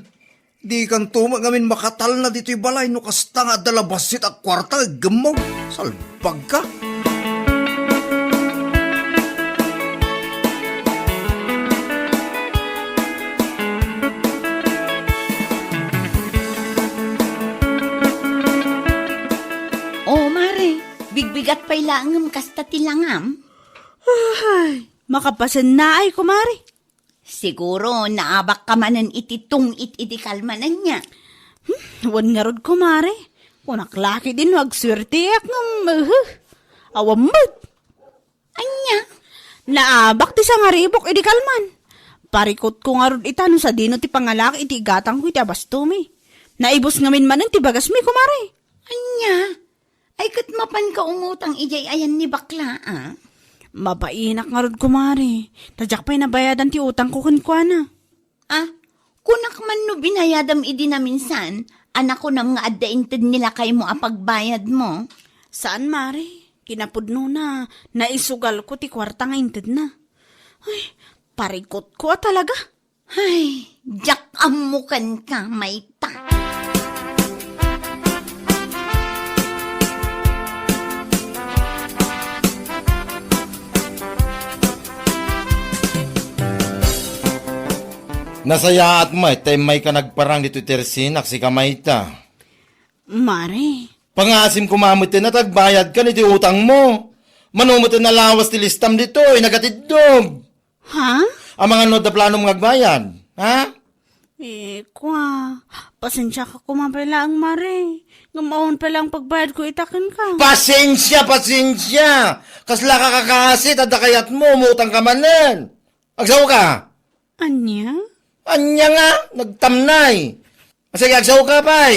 Di kan tumag ngamin makatal na dito'y balay no kasta nga dalabasit at kwarta gemog. Salbag ka. Oh, mare, bigbigat pa'y langam kasta tilangam. Ay, makapasan na ay kumari. Siguro naabak ka manan ititong itikalmanan niya. Wan nga rod kumari. Kunaklaki din wag swerte ak ng awamot. Anya, Naabak ti sa nga ribok edi kalman. Parikot ko nga rod itano sa dino ti pangalaki iti gatang ko iti abastumi. Naibos ngamin man ang ti bagas mi kumari. anya. Ay kat mapan ka umutang ijay ayan ni bakla, Mabainak nga rod kumari. Tadyak pa'y nabayadan ti utang ko kunkwana. Kunak man no binayadam idi na minsan, anak ko nam nga addainted nila kay mo apagbayad mo. Saan mari? Kinapudno na. Naisugal ko ti kwarta nga inted na. Ay, parikot ko talaga. Ay, jak amukan ka, mayta. Nasaya at may ka nagparang dito tersinak si kamayta. Mari, Pangasim kumamutin na tagbayad ka niti utang mo. Manumutin na lawas ti listam dito, nagatidog. ha? Ang mga no da plano mong agbayad, ha? Kwa, pasensya ka kumapala ang mari. Ngamaon pa lang pagbayad ko itakin ka. Pasensya! Kasla ka kakasit at kayat mo, umutang ka manan. Agsaw ka? Anya? Anya nga, nagtamnay. Sige, agsaw ka pa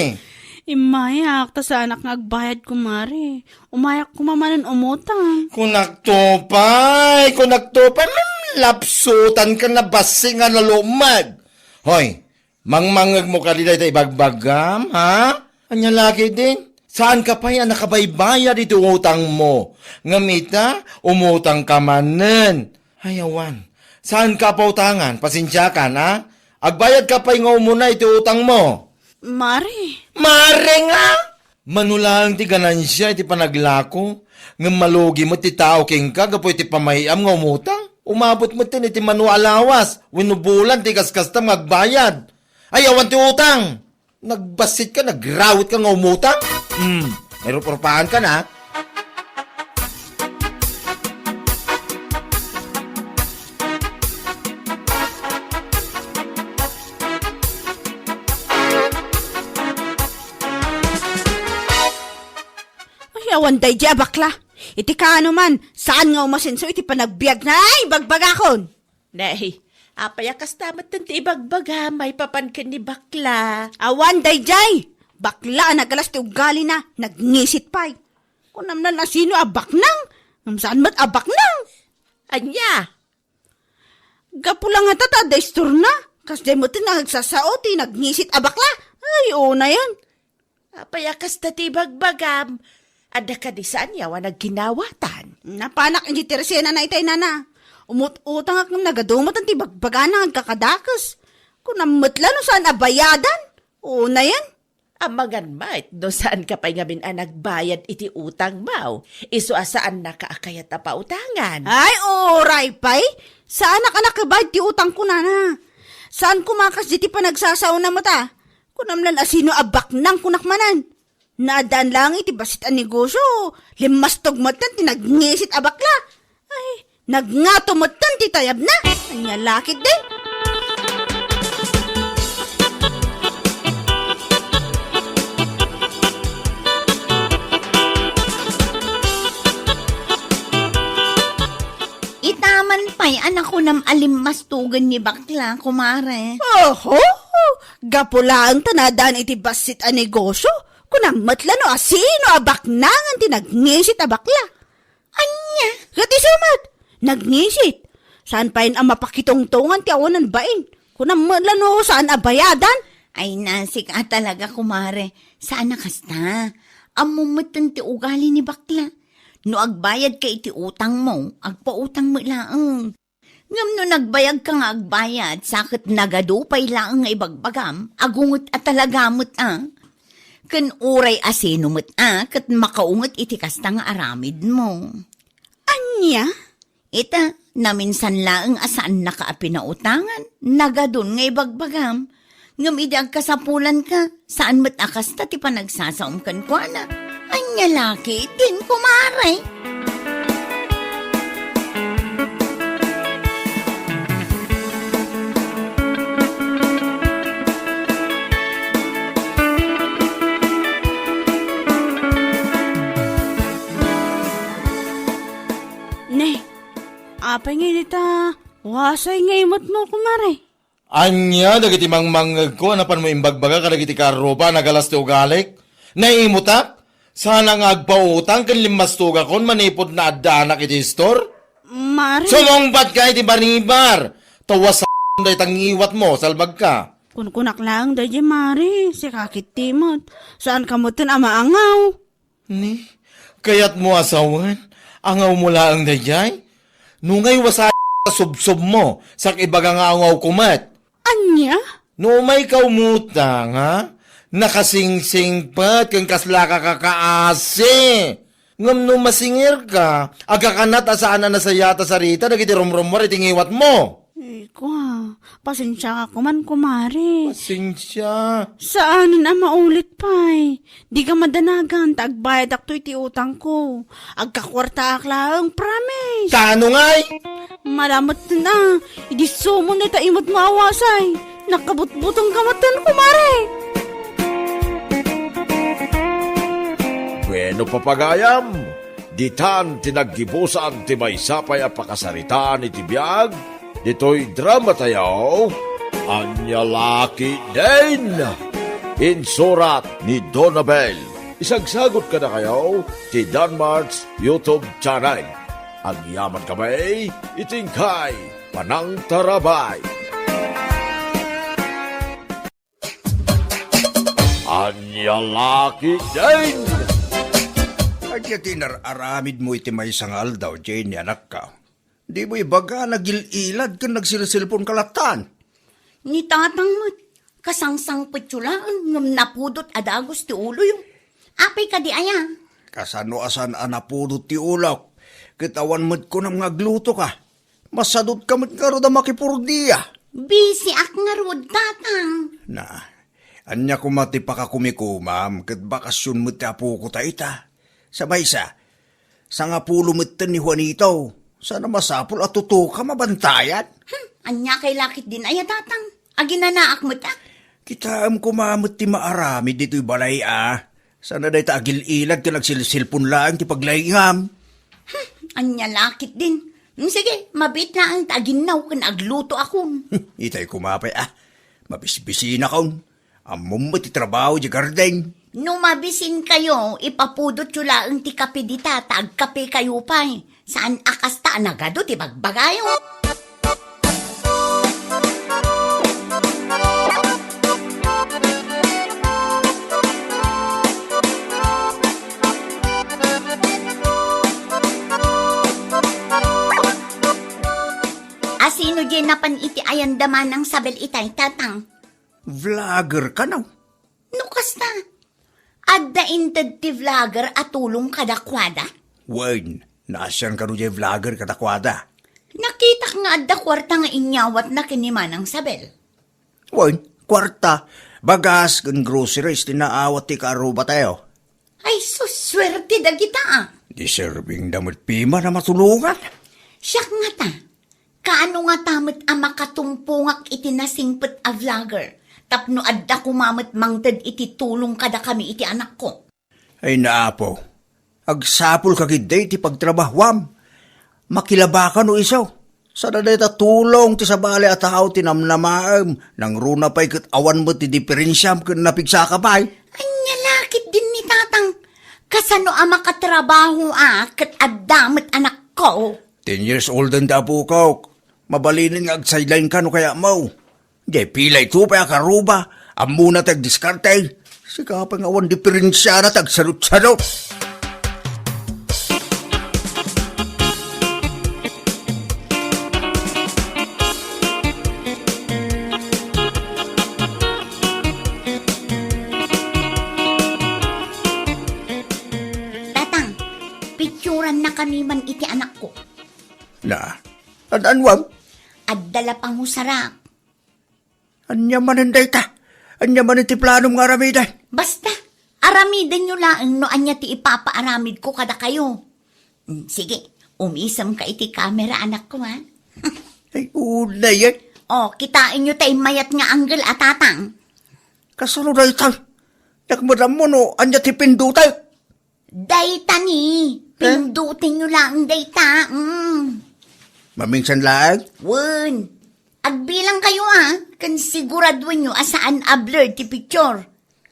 Imayak, ta sa anak nga agbayad ko mari. Umayak ko mamanan umutang. Kunagtupay, lapsutan ka na basi nga nalumad. Hoy, mangmangag mo ka dito ibagbagam, ha? Anya lagi din. Saan ka pa yan nakabaybaya dito utang mo? Ngamita, umutang ka manan. Hayawan, saan ka pa utangan? Pasensya ka na? Agbayad ka pa nga umuna ito utang mo. Mari, Mare nga! Manulang ti ganansya iti panaglako. Nga malugi mo ti tao king ka, gapo iti pamayam nga umutang. Umabot mo tin iti manualawas. Winubulan ti kaskasta magbayad. Ayawan ti utang. Nagbasit ka, nagrawit ka nga umutang? May ruporpahan ka na. Ay, awan day di abakla. Iti ka man, saan nga umasinso iti panagbiag na ay bagbagakon. Nay, apayakas tamat ng ibagbaga, may papankin ni bakla. Awan day jay. Bakla nagalas ti ugali na, nagngisit pa'y. Kunam na sino abaknang? Saan mat abaknang? Anya, Gapulang nga tata, daistur na. Kas day mo ti nagsasao ti nagngisit abakla. Ay, oo na yan. apayakas na ti bagbagam. Ada ka di saan yawa nagginawatan. Napanak hindi teresena na itay nana. Umut-utang ak ng nagadumot ang tibagbaga ng kakadakas. Kung namatla no saan abayadan. Oo na yan. Amagan mait, no saan ka pa'y ngamin ang nagbayad iti utang mau. Iso asaan na kaakayat na pautangan. Ay, oray pay. Saan ka nakabayad ti utang ko nana? Saan kumakas di ti panagsasaw na mata? Kunamlan asino abak nang kunakmanan. Nadaan lang iti basit ang negosyo. Limas tugmatan ti nagngisit abakla. Ay, nagngatumatan ti tayab na. Anya lakit din. Itaman pa'y anak ko nam alimmastugan ni bakla, kumare. Oho, gapula ang tanadaan iti basit ang negosyo. Kunang matlano asino abak nangan ti nagngisit abakla. Anya? Kati sumat, nagngisit. Saan pa yun ang mapakitongtongan ti awanan bain? Kunang matlano saan abayadan? Ay nasik talaga, kumare. Saan nakasta? Amumutan ti ugali ni bakla. No agbayad ka iti utang mo, agpautang mo laang. Ngam no nagbayag ka nga agbayad, sakit nagadupay laang nga ibagbagam, agungot at talagamot Kan uray asinumot kat makaungot iti kasta nga aramid mo. Anya? Ita, naminsan laang asaan nakaapi na utangan, nagadun nga ibagbagam. Ngam idag kasapulan ka, saan mat akas ta ti panagsasaom kan kwa na. Anya laki, din kumare. Ne, apay nga dita, wasay nga imot mo kumare. Anya, dagiti mangmangag ko, anapan mo imbagbaga ka dagiti karopa, nagalas ti ugalik. Naimutap? Sana nga agpautang kan limastuga kon manipod na adanak iti store? Mare, Sumongbat ka iti baribar! Tawas sa day tangiwat mo, salbag ka. kunkunak lang dahi mare, si kakit timot. Saan ka mo tin amaangaw? Ni, kayat mo asawan, angaw mo lang dayay? Nungay wasa subsob mo, sak ibaga nga angaw kumat. Anya? No may kaumutang, ha? Nakasingsing pat kang kasla ka kakaasi. Ngam no masingir ka, aga kanat asaan na nasayata sa rita, nagiti rumrumwar itingiwat mo. Ikaw, pasensya ka kuman kumare. Pasensya. Saan na maulit pa'y? Di ka madanagan, tagbayad ako iti utang ko. Agkakwarta aklang, promise. Kano nga'y? Malamot na, idi sumo na taimot maawasay. Nakabutbutong kamatan kumare. Bueno papagayam, ditan tinaggibusan ti maysapay a pakasaritaan iti biag, dito'y drama tayo, Anya Laki din. Insurat ni Donabel. Isagsagot ka na kayo ti Danmarks YouTube channel. Ang yaman kamay, itingkay, panang tarabay. Anya Laki din. At aramid mo iti may sangal daw, Jane, anak ka. Di mo ibaga nagililad ka nagsilsilpon kalatan. Ni tatang mo't, kasangsang patsulaan, ngam napudot adagos ti ulo yung. Apay ka di aya. Kasano asan anapudot ti ulak. Kitawan mo't ko nang ngagluto ka. Masadot ka mo't nga ro da makipurdiya. Busy ak nga rod, tatang. Na, Anya ko mati pa ka kumikumam, kat bakasyon mo ti apo ko ta ita. Sabay sa nga pulo ni Juanito, sana masapul at tuto ka mabantayan. Anya kay lakit din ay tatang. Aginanaak mo ta. Kita am kumamot ti maarami dito'y balay Sana day ta agil ilad ka nagsilsilpon lang ti paglayham. Anya lakit din. Sige, mabit na ang taginaw kan agluto akon. Itay kumapay mabisbisi na kaon. Amom mo ti trabaho di garden. No mabisin kayo, ipapudot yung laang ti kape dita, tagkape kayo pa Saan akas ta nagado ti bagbagayo? Asino di napan iti ayandaman ng sabel itay tatang? Vlogger ka na. No kasta? Adda inted ti vlogger at tulong kadakwada? Wen, nasyan ka rin vlogger katakwada. Nakita nga adda kwarta nga inyawat na kinimanang sabel. Wen, kwarta. Bagas kan groceries tinaawat ti karuba tayo. Ay, suswerte da kita Deserving damot pima na matulungan. Siya nga ta. Kaano nga tamit ang makatumpungak iti nasingpet a vlogger? Tapno adda kumamit mangted iti tulong kada kami iti anak ko. Ay naapo, agsapul kagiday ti pagtrabahwam. Makilabakan o isaw. Sa dadayta tulong ti sabali at tao tinamnamaam. Nang runa pa'y kat awan mo ti diferensyam kan napigsa ka pa'y. Anya lakit din ni tatang. Kasano ang makatrabaho kat addamit anak ko? 10 years old ang tapo ko. Mabalinin nga agsideline ka no kaya mo. Di pilay to pa karuba. Amuna tag-diskarte. Sika pa nga awan diferensya na tag-sarot-sarot. Tatang, picturan na kami man iti anak ko. Na, anwam? Addala pang husarap. Anya manan dayta. Anya manan ti planom nga aramidan. Basta, aramidan nyo lang no anya ti ipapaaramid ko kada kayo. Sige, umisam ka iti camera anak ko Ay, una yan. O, kitain nyo tayo mayat nga anggel at tatang. Kasano dayta. Nakmadam mo no, anya ti pindutay. Dayta ni, pindutin nyo lang dayta. Mamingsan lang. Wun, agbilang kayo kan siguraduin nyo asaan a-blur ti picture.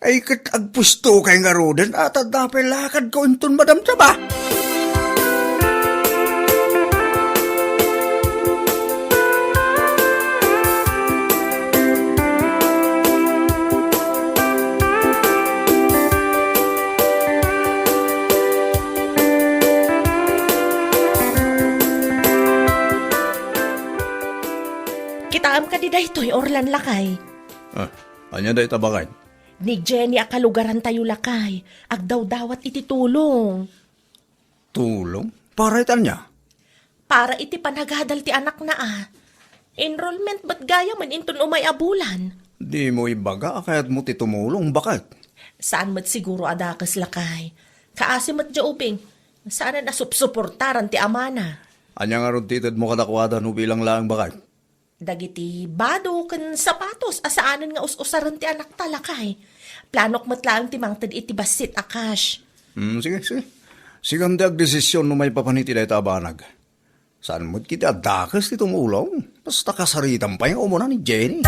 Ay, kat agpusto kay nga roden at adapay lakad ko inton madam ba? Kitaam ka di daytoy orlan lakay. Anya day tabakan? Ni Jenny akalugaran tayo lakay. Agdaw-dawat iti tulong. Tulong? Para itan niya. Para iti panagadal ti anak na Enrollment ba't gaya man inton umay abulan? Di mo ibaga kaya't mo ti tumulong, bakit? Saan mat siguro adakas lakay? Kaasi mat jaubing. Saan na supsuportaran ti amana? Anya nga ron titid mo kadakwada no bilang lang bakit? Dagiti bado kan sapatos asaanan nga us-usaran ti anak talakay. Planok matlaang ti mangted iti basit akash. Sige. Sigam di agdesisyon no may papaniti day tabanag. Saan mo't kita dakas ti tumulong? Basta kasaritan pa yung umuna ni Jenny.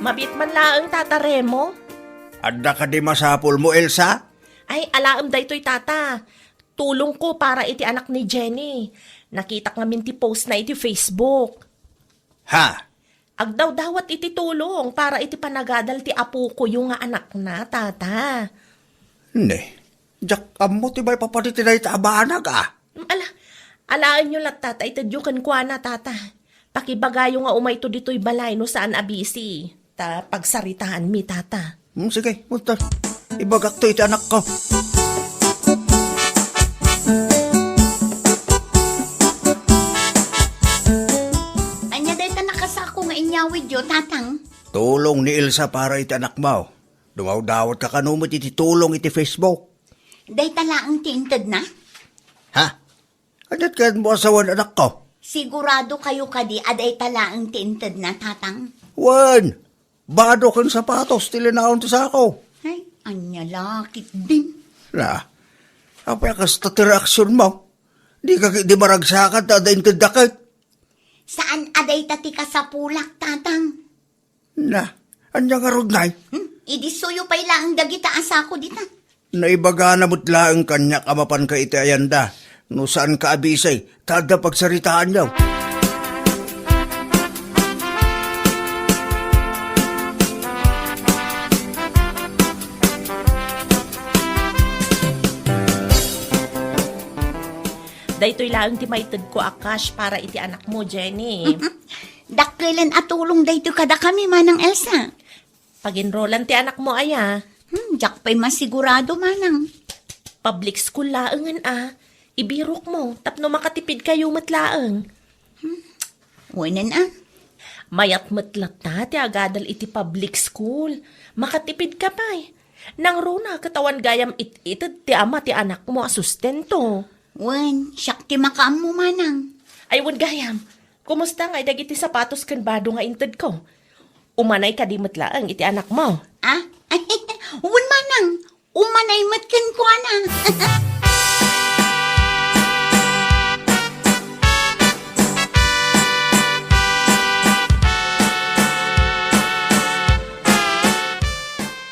Mabit man laang tatare mo? Adda ka di masapul mo, Elsa? Ay, alaam daytoy tata. Tulong ko para iti anak ni Jenny. Nakita nga min ti post na iti Facebook. Ha? Agdaw-dawat iti tulong para iti panagadal ti apo ko yung nga anak na, tata. Hindi. Diyak amo ti bay papaniti day tabanag Alaan nyo lang, tata. Itadyo kan kwa na, tata. Pakibagayo nga umay to dito'y balay no saan abisi. Ta pagsaritahan mi tata. Sige, musta. Ibagak to iti anak ko. Anya day ta nakasako nga inyawid yo, tatang. Tulong ni Elsa para iti anak mo. Dumaw-dawat ka kanumot iti tulong iti Facebook. Day tala ang tinted na. Ha? Adat ka mo asawan anak ko? Sigurado kayo kadi aday tala ang tinted na, tatang. Wan! Bado kang sapatos, tilinaon to sa ako. Ay, anya lakit din. Na, apa ka sa reaksyon mo? Di ka di maragsakan, tadain ka dakit. Saan aday tati ka sa pulak, tatang? Na, anya nga rugnay. Idi suyo pa ila ang dagita asako dita. Naibaga na mutla ang kanya kamapan ka iti ayanda. No saan ka abisay, tada pagsaritaan niyo. Daytoy lang ti maited ko akash para iti anak mo, Jenny. Dakkelan at tulong dayto kada kami manang Elsa. Pag-enrollan ti anak mo aya. Jak pa'y masigurado manang. Public school laangan Ibirok mo, tapno makatipid kayo matlaang. Wanan Mayat matlat na ti agadal iti public school. Makatipid ka pa Nang runa katawan gayam itid ti ama ti anak mo asustento. Wan, siyak ti makaam mo manang. Ay wan gayam, kumusta nga dagiti sapatos kan bado nga inted ko? Umanay ka di matlaang iti anak mo. Wan manang, umanay matkan ko na.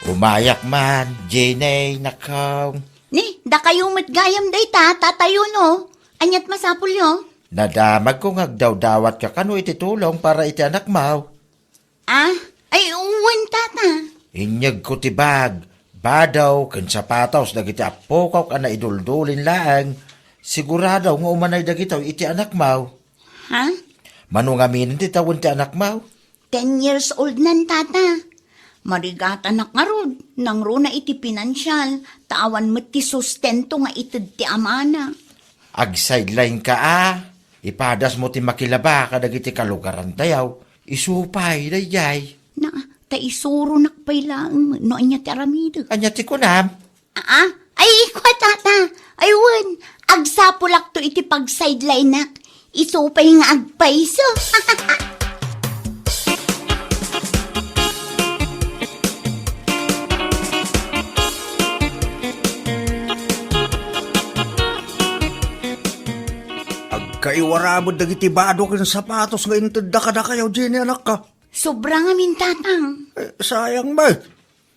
Umayak man, Jenny, nakaw. Ni, da kayo matgayam day tatayo no. Anyat masapul yo. Nadamag ko ngagdaw-dawat ka kano iti tulong para iti anak mo. Ay uwan tata. Inyag ko ti bag, badaw, kan sapatos, dagiti apokaw ka na iduldulin laang. Sigurado nga umanay dagitaw iti anak mo. Ha? Manungamin ti tawon ti anak mo. 10 years old nan tata. Marigata na karod, nang runa iti pinansyal, tawan mo ti sustento nga itid ti amana. Ag-sideline ka Ipadas mo ti makilaba kadagiti kalugaran tayaw. Isupay, dayay. Na, taisuro nakpay lang, no anya ti aramido. Anya ti kunam. Ay, ikwa tata. Aywan, agsapulak to iti pag-sideline nak. Isupay nga agpaiso. Kaiwara mo dagiti bado kan sapatos nga intenda ka na kayo, Jenny, anak ka. Sobrang amin tatang. Sayang ba?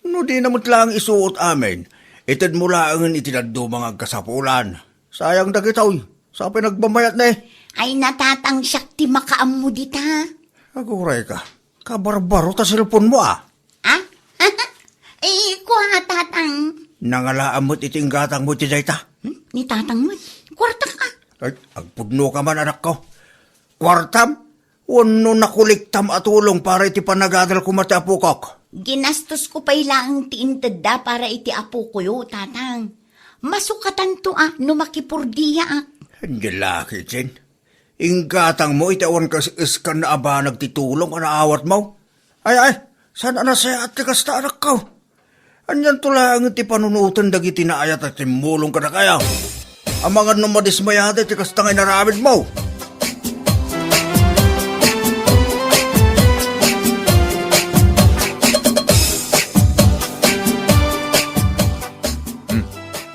No di namot lang isuot amin. Itad mo lang itinaddo mga kasapulan. Sayang dagitaw. Sa pinagbamayat na Ay natatang siyak ti makaam mo dita. Aguray ka. Kabarbaro ta silpon mo Ay, kuha tatang. Nangalaan mo't itinggatang mo ti dayta. Ni tatang mo, kwarta ka. Ay, agpudno ka man, anak ko. Kwartam? Wano nakuliktam atulong para iti panagadal ko mati apukok. Ginastos ko pa ilang tiintad para iti apo ko yo, tatang. Masukatan to no makipurdiya Hindi laki, Jen. Inggatang mo, itawan ka iskan na aba nagtitulong anaawat mo. Ay, saan anasaya at kasta anak ko? Anyan tulang iti panunutan dagiti na ayat at timulong ka na kaya. Ang mga numadismayada iti kasta ngay naramid mo.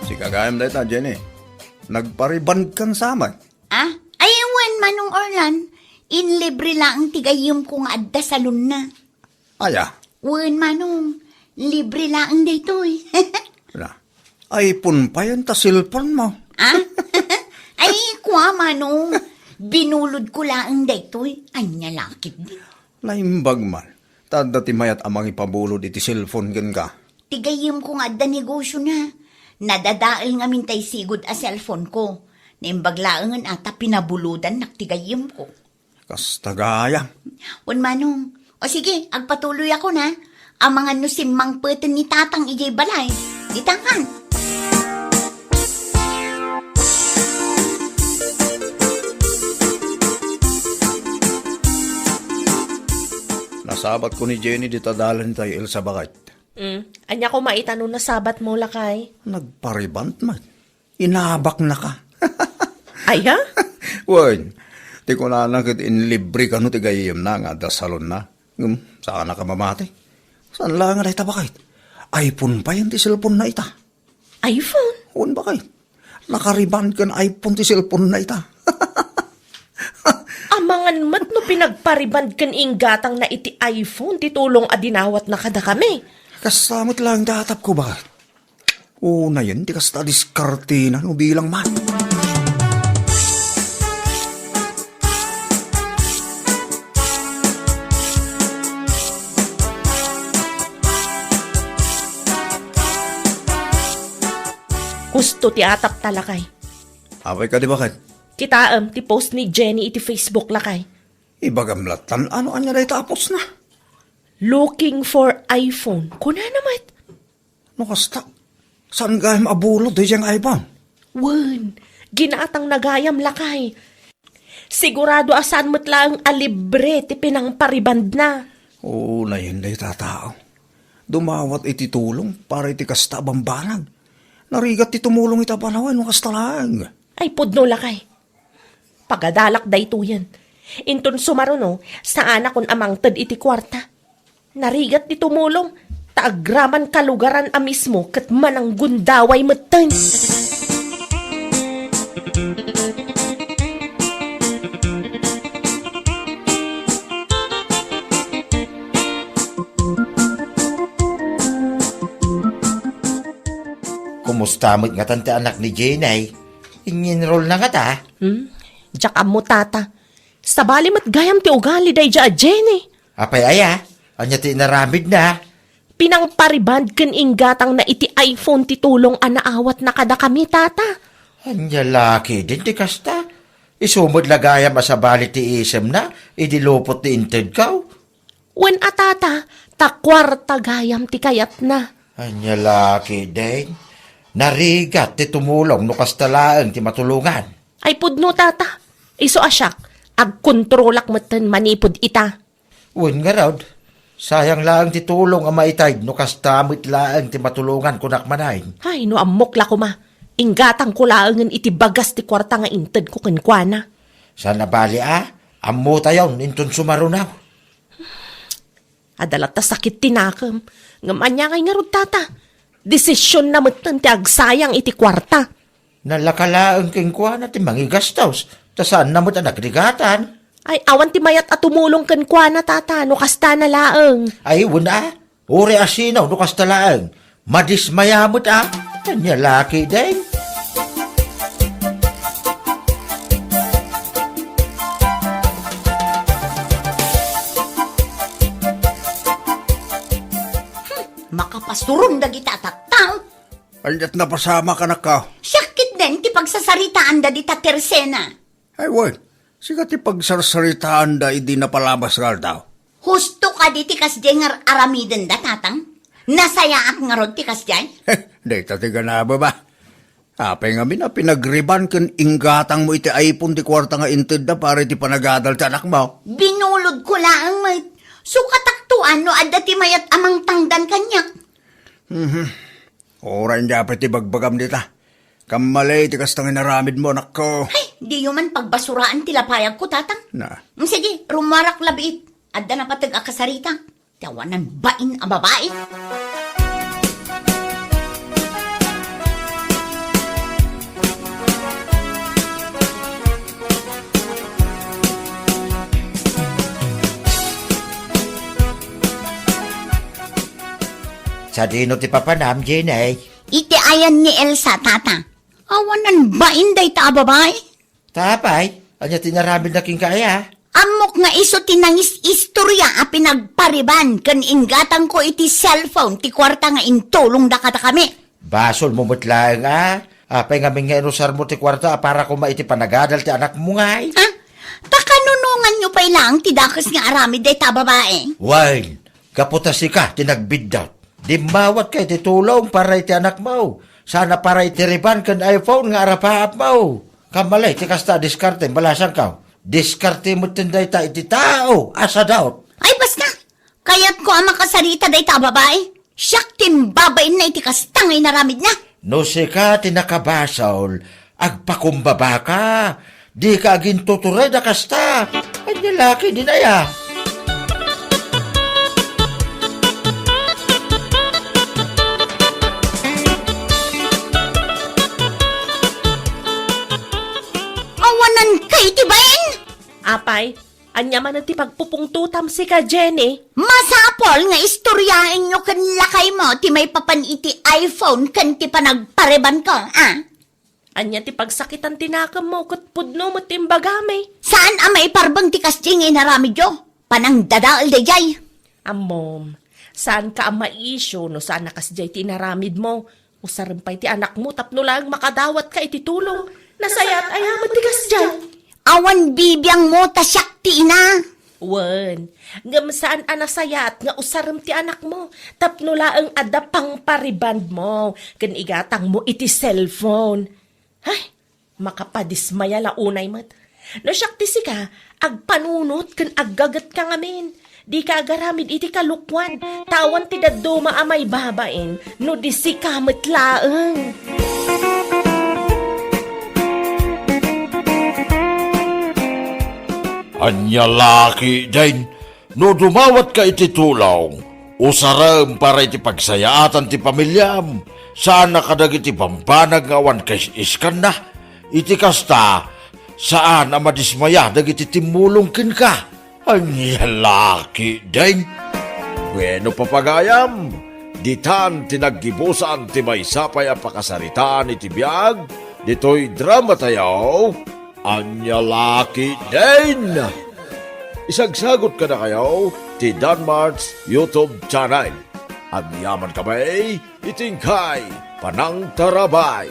Si kagayam na ita, Jenny. Nagpariban kang saman. Ay, ewan manong Orlan. Inlibre lang ang tigayom kong adda sa luna. Aya. Wan manong, libre lang ang daytoy. Na. Ay, punpayan ta silpon mo. Ay, kuha manong. Binulod ko lang ang daytoy. Anya lakit din. Laimbag man. Tanda ti mayat amang ipabulod iti cellphone gan ka. Tigayom kong adda negosyo na. Nadadaal nga mintay sigod a cellphone ko. Naimbaglaangan ata pinabuludan naktigayom ko. Kasta gaya. Wan manong. O sige, agpatuloy ako na. Ang mga nusimang pwede ni tatang ijay balay. Ditangan. Nasabat ko ni Jenny di tadalan tayo Elsa bakit. Anya ko maitanong na sabat mo lakay. Nagparibant man. Inabak na ka. Ay ha? Wen, ti ko na nakit inlibre ka no ti gayem na nga da salon na. Saan na ka mamati? Saan lang nga ita bakit? iPhone pa yan ti cellphone na ita. iPhone? Un bakit? Nakariban ka na iPhone ti cellphone na ita. Amangan mat no pinagpariband kan inggatang na iti iPhone, titulong adinawat na kada kami. Kasamot lang datap ko bakit? Una yan, di kasta diskarte na no bilang man. Gusto ti atap talakay. Away ka di bakit? Kitaam ti post ni Jenny iti Facebook lakay. Ibagamlatan, ano anya na itapos na? Looking for iPhone. Kuna naman. No kasta, saan gayam abulod di siyang iPhone? Wen, ginaatang nagayam lakay. Sigurado asan mo't lang alibre ti pinangpariband na. Oo, na yun na itatao. Dumawat iti tulong para iti kasta bambanag. Narigat ti tumulong ita panawan no kasta lang. Ay pudno lakay. Pagadalak dayto yan. Inton sumaruno, saan akong amang tad iti kwarta. Narigat ti tumulong, taagraman kalugaran a mismo kat manang gundaway matan. Kumusta mo't nga tante anak ni Jenny? In-enroll na nga ta? Diyak mo tata. Sa bali mat gayam ti ugali day dya Jenny. Apay aya, anya ti naramid na. Pinangpariband ken inggatang na iti iPhone titulong anaawat na kada kami tata. Anya laki din ti kasta. Isumod lagayam asabali ti isem na, idilupot ti inted kaw. Wen atata, takwarta gayam ti kayat na. Anya laki din. Narigat ti tumulong no kastalaan ti matulungan. Ay pudno tata, iso asyak, agkontrolak matan manipod ita. Uwan nga raw, sayang lang ti tulong ang maitay no kastamit lang ti matulungan kunak manayin. Ay no amok la ko ma, inggatang ko laangan iti bagas ti kwarta nga inted ko kenkwana. Sana bali ammo tayon inton sumarunaw. Adalat ta sakit tinakam, ngamanya kay nga rod tata. Desisyon na matan ti agsayang iti kwarta. Nalakalaan king kwa na ti mangigastos. Ta saan na mo ta nagrigatan? Ay awan ti mayat at tumulong kenkwana tata, no kasta na laeng. Ay wala. Uri asinaw no kastalaan. Madismayamot Kanya laki din. Makapasurong dagi tatatang. Anyat na pasama ka na ka. Sakit din ti pagsasaritaan da di tatersena. Ay, wen, sikat ipagsarsaritaan da hindi napalabas ka daw. Husto ka di ti kasdeng aramiden da tatang. Nasaya ak nga rod ti kasdeng. Day tatiga na ba? Apay nga na pinagriban ken inggatang mo iti iPhone ti kwarta nga inted na para iti panagadal ti anak mo. Binulod ko lang mait. So kataktuan no adda ti mayat amang tangdan kanya. Oran dapat ti bagbagam dita. Kamalay ti kastang inaramid mo, nako. Ay, di yun man pagbasuraan ti lapayag ko tatang. Na, Sige, rumarak labiit. Adda na patag akasarita. Tawanan bain ang babae. Sa dino ti papanam, Jenny. Iti ayan ni Elsa, tata. Awanan bain day ta babae. Tapay, anya tinaramid na king kaya. Amok nga iso tinangis istorya a pinagpariban kan inggatang ko iti cellphone ti kwarta nga intulong da kata kami. Basol mo mutlaeng Apay nga minga inusar mo ti kwarta para kumaiti panagadal ti anak mo nga Ha? Takanuno nga Awan nyo pa ilang tidakas nga aramid day ta babae. Wine, kaputasi ka, tinagbidat. Di mawat kay titulong para iti anak mo. Sana para iti riban kan iPhone nga arapaap mo. Kamalay, ti kasta diskarte, balasan ka. Diskarte mo tinday ta iti tao, asa daw. Ay basta, kayat ko ang makasarita day ta babae. Siyak timbabain na iti kastangay naramid na. No si ka tinakabasol, agpakumbaba ka. Di ka aging tuturay da kasta. Ay nilaki din aya. Awanan kay tibain. Apay, anya man ti pagpupungtutam si ka, Jenny. Masapol nga istoryain nyo kan lakay mo ti may papan iti iPhone kan ti panagpareban ko, ah? Anya ti pagsakitan tinakam mo kat pudno mo timbagame. Saan ang may parbang ti kasting inaramid yo? Panang dadaal day jay. Amom, saan ka ang maisyo no saan nakasjay tinaramid mo? Usarampay ti anak mo tapno lang makadawat ka iti tulong. Nasayat ayamat ti kasjay. Awan bibiyang mo tasyak ti ina. Wen, ngam saan anasayat nga usaram ti anak mo, tapno laang adda pang pariband mo, ken igatang mo iti cellphone. Ay, makapadismaya la unay mat. No siyak ti sika, agpanunot ken aggagat ka ngamin. Di ka agaramid iti kalukwan, tawan ti dadduma amay babaen, no di sika matlaeng. Anya laki din, no dumawat ka iti tulong, usaram para iti pagsayaatan ti pamilyam, sana kadag iti pambanag nga awan kay iskan na, iti kasta, saan ang madismaya dag iti timulong kin ka, anya laki din. Bueno papagayam, ditan tinaggibusan ti may sapay ang pakasaritaan iti biyag, dito'y drama tayo, anya laki din! Isagsagot ka na kayo ti Danmart's YouTube channel. At yaman kamay, itingkay, panang tarabay.